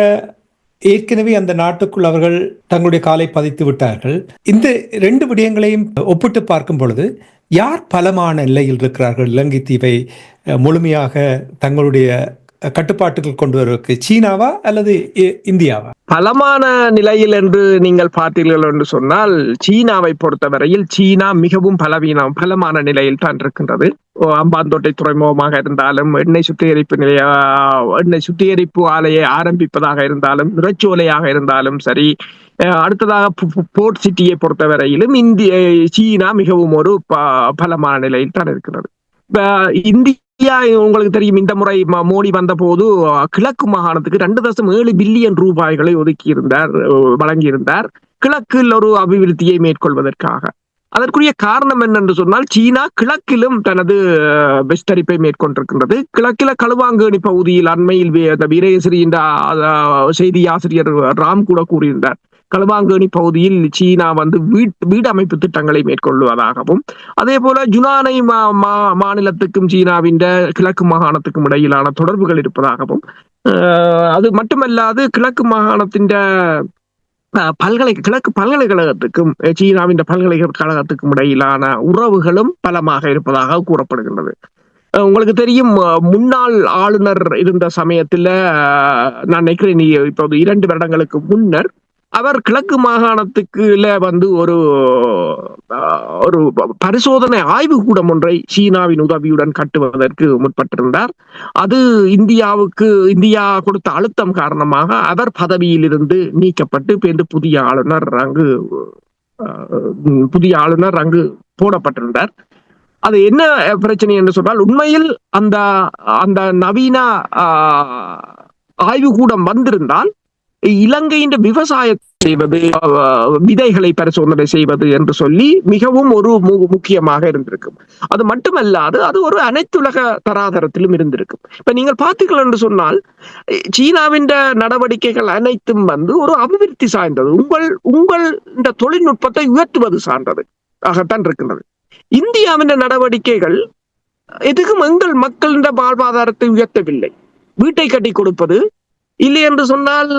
ஏற்கனவே அந்த நாட்டுக்குள் அவர்கள் தங்களுடைய காலை பதித்து விட்டார்கள். இந்த 2 விடயங்களையும் ஒப்பிட்டு பார்க்கும் பொழுது யார் பலமான நிலையில் இருக்கிறார்கள்? இலங்கை தீவை முழுமையாக தங்களுடைய கட்டுப்பாட்டுக்குள் கொண்டு வருவதற்கு சீனாவா அல்லது இந்தியாவா? பலமான நிலையில் என்று நீங்கள் பார்த்தீர்கள் என்று சொன்னால், சீனாவை பொறுத்தவரையில் சீனா மிகவும் பலமான நிலையில் தான் இருக்கின்றது. அம்பாந்தோட்டை துறைமுகமாக இருந்தாலும், எண்ணெய் சுத்திகரிப்பு ஆலையை ஆரம்பிப்பதாக இருந்தாலும், நுரைச்சோலையாக இருந்தாலும் சரி, அடுத்ததாக போர்ட் சிட்டியை பொறுத்தவரையிலும் சீனா மிகவும் ஒரு பலமான நிலையில் தான் இருக்கிறது. இந்தியா உங்களுக்கு தெரியும், இந்த முறை மோடி வந்த போது கிழக்கு மாகாணத்துக்கு 2.7 பில்லியன் ரூபாய்களை வழங்கியிருந்தார் கிழக்கில் ஒரு அபிவிருத்தியை மேற்கொள்வதற்காக. அதற்குரிய காரணம் என்னென்று சொன்னால், சீனா கிழக்கிலும் தனது விஸ்தரிப்பை மேற்கொண்டிருக்கின்றது. கிழக்கில களுவாங்கேணி பகுதியில் அண்மையில் வீரேஸ்வரி என்ற செய்தி ஆசிரியர் ராம் கூட கூறியிருந்தார், களுவாங்கேணி பகுதியில் சீனா வீடு அமைப்பு திட்டங்களை மேற்கொள்வதாகவும், அதே போல ஜுனானை மாநிலத்துக்கும் சீனாவின் கிழக்கு மாகாணத்துக்கும் இடையிலான தொடர்புகள் இருப்பதாகவும், அது மட்டுமல்லாது கிழக்கு மாகாணத்தின் கிழக்கு பல்கலைக்கழகத்துக்கும் சீனாவின் பல்கலைக்கழகத்துக்கும் இடையிலான உறவுகளும் பலமாக இருப்பதாக கூறப்படுகின்றது. உங்களுக்கு தெரியும், முன்னாள் ஆளுநர் இருந்த சமயத்துல நான் நினைக்கிறேன் இப்போது 2 வருடங்களுக்கு முன்னர் அவர் கிழக்கு மாகாணத்துக்குள்ள ஒரு பரிசோதனை ஆய்வு கூடம் ஒன்றை சீனாவின் உதவியுடன் கட்டுவதற்கு முற்பட்டிருந்தார். அது இந்தியா கொடுத்த அழுத்தம் காரணமாக அவர் பதவியில் இருந்து நீக்கப்பட்டு புதிய ஆளுநர் அங்கு போடப்பட்டிருந்தார். அது என்ன பிரச்சனை என்று சொன்னால், உண்மையில் அந்த நவீன ஆய்வு கூடம் வந்திருந்தால் இலங்கையின் விவசாயம் செய்வது, விதைகளை பரிசோதனை செய்வது என்று சொல்லி மிகவும் ஒரு முக்கியமாக இருந்திருக்கும். அது மட்டுமல்லாது அது ஒரு அனைத்துலக தராதரத்திலும் இருந்திருக்கும். இப்ப நீங்கள் பார்த்தீர்கள் என்று சொன்னால், சீனாவின் நடவடிக்கைகள் அனைத்தும் ஒரு அபிவிருத்தி சார்ந்தது, உங்கள் இந்த தொழில்நுட்பத்தை உயர்த்துவது சார்ந்தது ஆகத்தான் இருக்கின்றது. இந்தியாவின் நடவடிக்கைகள் எதுக்கும் எங்கள் மக்களின் வாழ்வாதாரத்தை உயர்த்தவில்லை. வீட்டை கட்டி கொடுப்பது, இல்லை என்று சொன்னால்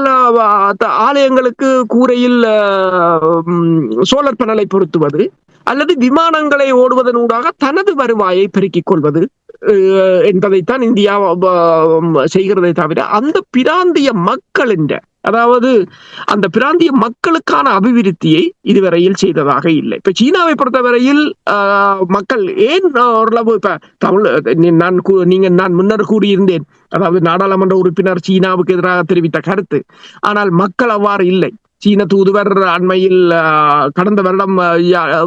ஆலயங்களுக்கு கூரையில் சோலார் பேனலை பொருத்துவது, அல்லது விமானங்களை ஓடுவதன் ஊடாக தனது வருவாயை பெருக்கிக் கொள்வது என்பதைத்தான் இந்தியா செய்கிறதை தவிர அந்த பிராந்திய மக்களின், அதாவது அந்த பிராந்திய மக்களுக்கான அபிவிருத்தியை இதுவரையில் செய்ததாக இல்லை. இப்ப சீனாவை பொறுத்தவரையில் மக்கள் ஏன் ஓரளவு, நான் முன்னர் கூறியிருந்தேன், அதாவது நாடாளுமன்ற உறுப்பினர் சீனாவுக்கு எதிராக தெரிவித்த கருத்து, ஆனால் மக்கள் அவ்வாறு இல்லை. சீன தூதுவர் அண்மையில் கடந்த வருடம்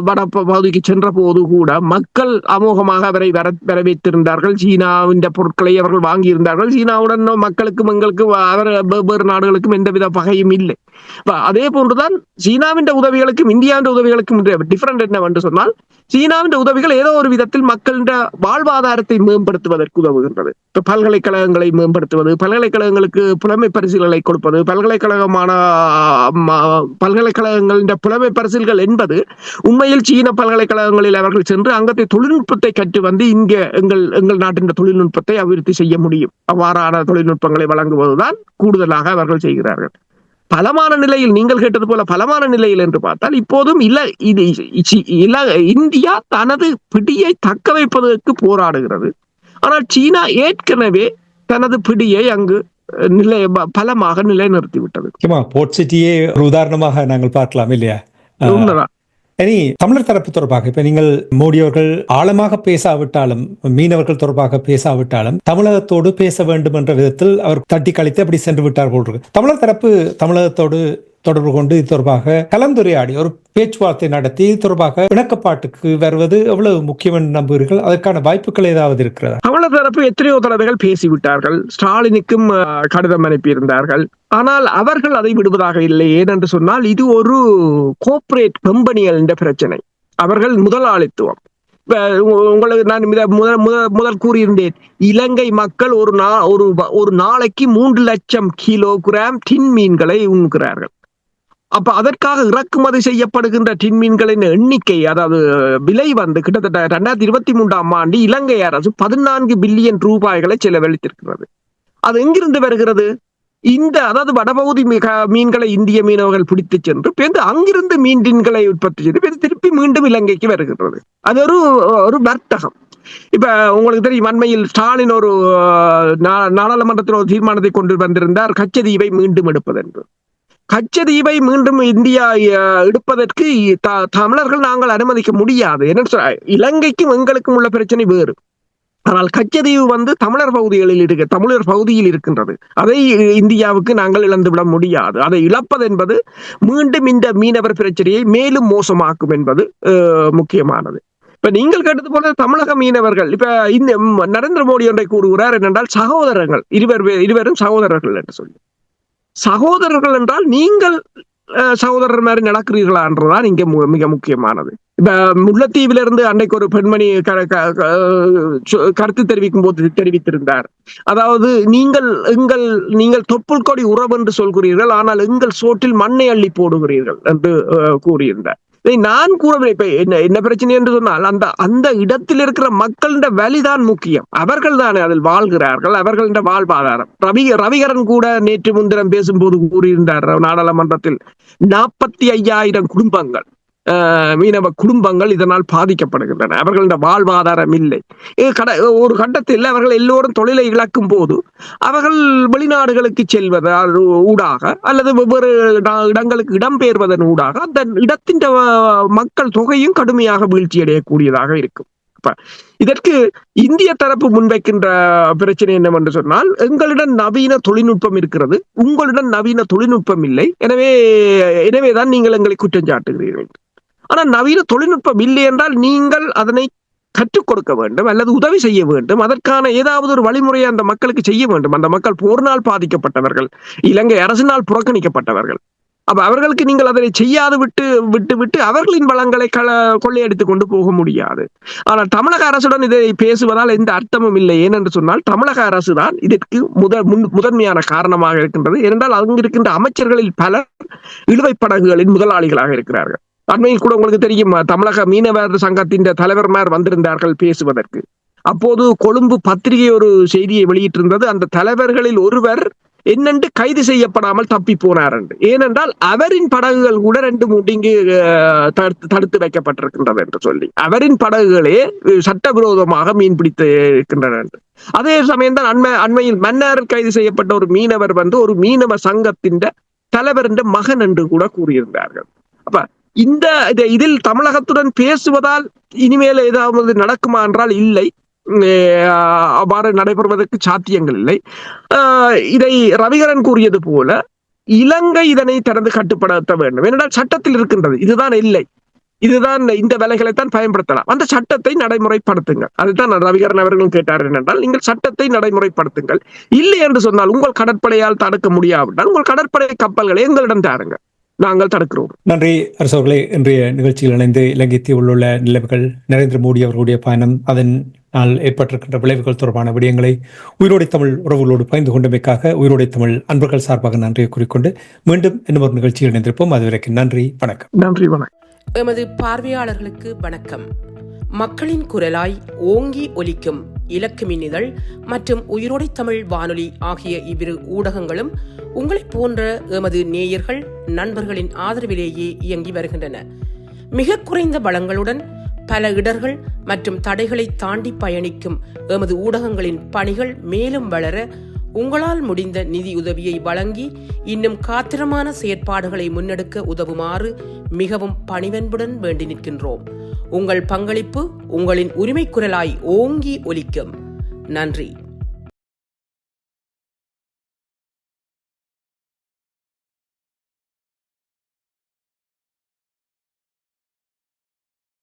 வட பகுதிக்கு சென்ற போது கூட மக்கள் அமோகமாக அவரை வரவேற்றிருந்தார்கள். சீனாவின் பொருட்களை அவர்கள் வாங்கியிருந்தார்கள். சீனாவுடன் மக்களுக்கும் எங்களுக்கும் வெவ்வேறு நாடுகளுக்கும் எந்தவித பகையும் இல்லை. அதே போன்றுதான் சீனாவின் உதவிகளுக்கும் இந்தியாவின் உதவிகளுக்கும் டிஃபரண்ட் என்னவென்று சொன்னால், சீனாவின் உதவிகள் ஏதோ ஒரு விதத்தில் மக்களின் வாழ்வாதாரத்தை மேம்படுத்துவதற்கு உதவுகின்றது. இப்ப பல்கலைக்கழகங்களை மேம்படுத்துவது, பல்கலைக்கழகங்களுக்கு புலமை பரிசுகளை கொடுப்பது, பல்கலைக்கழகங்களின் புலமை பரிசில்கள் என்பது உண்மையில் சீன பல்கலைக்கழகங்களில் அவர்கள் சென்று அங்கத்தை தொழில்நுட்பத்தை கற்று இங்க எங்கள் நாட்டின் தொழில்நுட்பத்தை அபிவிருத்தி செய்ய முடியும். அவ்வாறான தொழில்நுட்பங்களை வழங்குவதுதான் கூடுதலாக அவர்கள் செய்கிறார்கள். பலமான நிலையில், நீங்கள் கேட்டது போல பலமான நிலையில் என்று பார்த்தால், இப்போதும் இந்தியா தனது பிடியை தக்க வைப்பதற்கு போராடுகிறது. ஆனால் சீனா ஏற்கனவே தனது பிடியை அங்கு பலமாக நிலைநிறுத்திவிட்டது. போர்ட் சிட்டியே ஒரு உதாரணமாக நாங்கள் பார்க்கலாம் இல்லையா? உண்மைதான். இனி தமிழர் தரப்பு தொடர்பாக இப்ப நீங்கள் மோடி அவர்கள் ஆழமாக பேசாவிட்டாலும், மீனவர்கள் தொடர்பாக பேசாவிட்டாலும், தமிழகத்தோடு பேச வேண்டும் என்ற விதத்தில் அவர் தட்டி கழித்து அப்படி சென்று விட்டார் போல் இருக்கு. தமிழர் தரப்பு தமிழகத்தோடு தொடர்பு கொண்டு இது தொடர்பாக கலந்துரையாடி ஒரு பேச்சுவார்த்தை நடத்தி இது தொடர்பாக இணக்கப்பாட்டுக்கு வருவது எவ்வளவு முக்கியம் என்று நம்புகிறீர்கள்? அதற்கான வாய்ப்புகள் ஏதாவது இருக்கிறதா? தமிழர் தரப்பு எத்தனையோ தடவைகள் பேசிவிட்டார்கள். ஸ்டாலினுக்கும் கடிதம் அனுப்பியிருந்தார்கள். ஆனால் அவர்கள் அதை விடுவதாக இல்லை. ஏனென்று சொன்னால், இது ஒரு கோஆபரேட் கம்பெனிகள் என்ற பிரச்சனை. அவர்கள் முதலாளித்துவம். உங்களுக்கு நான் முதல் கூறியிருந்தேன், இலங்கை மக்கள் ஒரு நாளைக்கு 3 லட்சம் கிலோகிராம் டின் மீன்களை உண்கிறார்கள். அப்ப அதற்காக இறக்குமதி செய்யப்படுகின்ற டின் மீன்களின் எண்ணிக்கை, அதாவது விலை கிட்டத்தட்ட 2023ஆம் ஆண்டு இலங்கை அரசு 14 பில்லியன் ரூபாய்களை செலவழித்திருக்கிறது. அது எங்கிருந்து வருகிறது? அதாவது வடபகுதி மீன்களை இந்திய மீனவர்கள் பிடித்து சென்று அங்கிருந்து மீன் டின்களை உற்பத்தி செய்து திருப்பி மீண்டும் இலங்கைக்கு வருகின்றது. அது ஒரு வர்த்தகம். இப்ப உங்களுக்கு தெரியும், அண்மையில் ஸ்டாலின் ஒரு நாடாளுமன்றத்தில் ஒரு தீர்மானத்தை கொண்டு வந்திருந்தார், கச்சதீவை மீண்டும் எடுப்பது என்று. கச்சதீவை மீண்டும் இந்தியா எடுப்பதற்கு தமிழர்கள் நாங்கள் அனுமதிக்க முடியாது. என்ன, இலங்கைக்கும் எங்களுக்கும் உள்ள பிரச்சனை வேறு. ஆனால் கச்சதீவு தமிழர் பகுதியில் இருக்கின்றது. அதை இந்தியாவுக்கு நாங்கள் இழந்துவிட முடியாது. அதை இழப்பது என்பது மீண்டும் இந்த மீனவர் பிரச்சனையை மேலும் மோசமாக்கும் என்பது முக்கியமானது. இப்ப நீங்கள் கேட்டது போல தமிழக மீனவர்கள் இப்ப இந்த நரேந்திர மோடி ஒன்றை கூறுகிறார் என்னென்றால், சகோதரர்கள் இருவரும் சகோதரர்கள் என்று சொல்லி. சகோதரர்கள் என்றால் நீங்கள் சகோதரர் மாதிரி நடக்கிறீர்களா என்றுதான் இங்க மிக முக்கியமானது. இப்ப முல்லைத்தீவிலிருந்து அன்னைக்கு ஒரு பெண்மணி கருத்து தெரிவிக்கும் போது தெரிவித்திருந்தார், அதாவது நீங்கள் தொப்புள் கொடி உறவு என்று சொல்கிறீர்கள், ஆனால் எங்கள் சோற்றில் மண்ணை அள்ளி போடுகிறீர்கள் என்று கூறியிருந்தார். நான் கூறவில்லை. இப்ப என்ன பிரச்சனை என்று சொன்னால், அந்த இடத்தில் இருக்கிற மக்களின் வலிதான் முக்கியம். அவர்கள் தானே அதில் வாழ்கிறார்கள், அவர்களின் வாழ்வாதாரம். ரவிகரன் கூட நேற்று முன்தினம் பேசும்போது கூறியிருந்தார் நாடாளுமன்றத்தில், 45,000 குடும்பங்கள், மீனவ குடும்பங்கள் இதனால் பாதிக்கப்படுகின்றன. அவர்களின் வாழ்வாதாரம் இல்லை. ஒரு கட்டத்தில் அவர்கள் எல்லோரும் தொழிலை இழக்கும் போது அவர்கள் வெளிநாடுகளுக்கு செல்வதால் ஊடாக அல்லது வெவ்வேறு இடங்களுக்கு இடம்பெயர்வதன் ஊடாக அந்த இடத்தின் மக்கள் தொகையும் கடுமையாக வீழ்ச்சி அடையக்கூடியதாக இருக்கும். இதற்கு இந்திய தரப்பு முன்வைக்கின்ற பிரச்சனை என்னவென்று சொன்னால், எங்களிடம் நவீன தொழில்நுட்பம் இருக்கிறது, உங்களிடம் நவீன தொழில்நுட்பம் இல்லை, எனவேதான் நீங்கள் எங்களை குற்றம் சாட்டுகிறீர்கள். ஆனால் நவீன தொழில்நுட்பம் இல்லை என்றால் நீங்கள் அதனை கற்றுக் கொடுக்க வேண்டும் அல்லது உதவி செய்ய வேண்டும். அதற்கான ஏதாவது ஒரு வழிமுறையை அந்த மக்களுக்கு செய்ய வேண்டும். அந்த மக்கள் போரினால் பாதிக்கப்பட்டவர்கள், இலங்கை அரசினால் புறக்கணிக்கப்பட்டவர்கள். அப்ப அவர்களுக்கு நீங்கள் அதனை செய்யாது விட்டு அவர்களின் வளங்களை கொள்ளையடித்துக் கொண்டு போக முடியாது. ஆனால் தமிழக அரசுடன் இதை பேசுவதால் எந்த அர்த்தமும் இல்லை. ஏனென்று சொன்னால், தமிழக அரசு தான் இதற்கு முதன்மையான காரணமாக இருக்கின்றது. ஏனென்றால் அங்கு இருக்கின்ற அமைச்சர்களில் பலர் இழுவை படகுகளின் முதலாளிகளாக இருக்கிறார்கள். அண்மையில் கூட உங்களுக்கு தெரியும், தமிழக மீனவர் சங்கத்தின் தலைவர்மார் வந்திருந்தார்கள் பேசுவதற்கு. அப்போது கொழும்பு பத்திரிகை ஒரு செய்தியை வெளியிட்டிருந்தது. அந்த தலைவர்களில் ஒருவர் என்னென்று கைது செய்யப்படாமல் தப்பி போனார் என்று. ஏனென்றால் அவரின் படகுகள் கூட 2-3 இங்கு தடுத்து வைக்கப்பட்டிருக்கின்றது என்று சொல்லி, அவரின் படகுகளே சட்டவிரோதமாக மீன்பிடித்து இருக்கின்றன என்று. அதே சமயம்தான் அண்மையில் மன்னாரில் கைது செய்யப்பட்ட ஒரு மீனவர் ஒரு மீனவ சங்கத்தின் தலைவர் மகன் என்று கூட கூறியிருந்தார்கள். அப்ப இதில் தமிழகத்துடன் பேசுவதால் இனிமேல் ஏதாவது நடக்குமா என்றால் இல்லை, அவ்வாறு நடைபெறுவதற்கு சாத்தியங்கள் இல்லை. இதை ரவிகரன் கூறியது போல இலங்கை இதனை திறந்து கட்டுப்படுத்த வேண்டும். ஏனென்றால் சட்டத்தில் இருக்கின்றது, இதுதான் இல்லை, இதுதான் இந்த வேலைகளைத்தான் பயன்படுத்தலாம். அந்த சட்டத்தை நடைமுறைப்படுத்துங்கள். அதுதான் ரவிகரன் அவர்களும் கேட்டார்கள் என்றால், நீங்கள் சட்டத்தை நடைமுறைப்படுத்துங்கள். இல்லை என்று சொன்னால், உங்கள் கடற்படையால் தடுக்க முடியாவிட்டால் உங்கள் கடற்படை கப்பல்களை எங்களிடம் தாருங்கள், நாங்கள் தடுக்கிறோம். நன்றி அரசவர்களே. இன்றைய நிகழ்ச்சியில் இணைந்து இலங்கை தீவில் உள்ள நிலைமைகள், நரேந்திர மோடி அவர்களுடைய பயணம், அதனால் ஏற்பட்டிருக்கின்ற விளைவுகள் தொடர்பான விடயங்களை உயிரோடை தமிழ் உறவுகளோடு பகிர்ந்து கொண்டமைக்காக உயிரோடை தமிழ் அன்பர்கள் சார்பாக நன்றியை கூறிக்கொண்டு மீண்டும் இன்னும் ஒரு நிகழ்ச்சியில் இணைந்திருப்போம். அதுவரைக்கும் நன்றி, வணக்கம். நன்றி, வணக்கம். எமது பார்வையாளர்களுக்கு வணக்கம். மக்களின் குரலாய் ஓங்கி ஒலிக்கும் இலக்கு மின்னிதழ் மற்றும் உயிரோடை தமிழ் வானொலி ஆகிய இவ்விரு ஊடகங்களும் உங்களைப் போன்ற எமது நேயர்கள் நண்பர்களின் ஆதரவிலேயே இயங்கி வருகின்றன. மிக குறைந்த வளங்களுடன் பல இடர்கள் மற்றும் தடைகளை தாண்டி பயணிக்கும் எமது ஊடகங்களின் பணிகள் மேலும் வளர உங்களால் முடிந்த நிதியுதவியை வழங்கி இன்னும் காத்திரமான செயற்பாடுகளை முன்னெடுக்க உதவுமாறு மிகவும் பணிவன்புடன் வேண்டி நிற்கின்றோம். உங்கள் பங்களிப்பு உங்களின் உரிமை குரலாய் ஓங்கி ஒலிக்கும். நன்றி.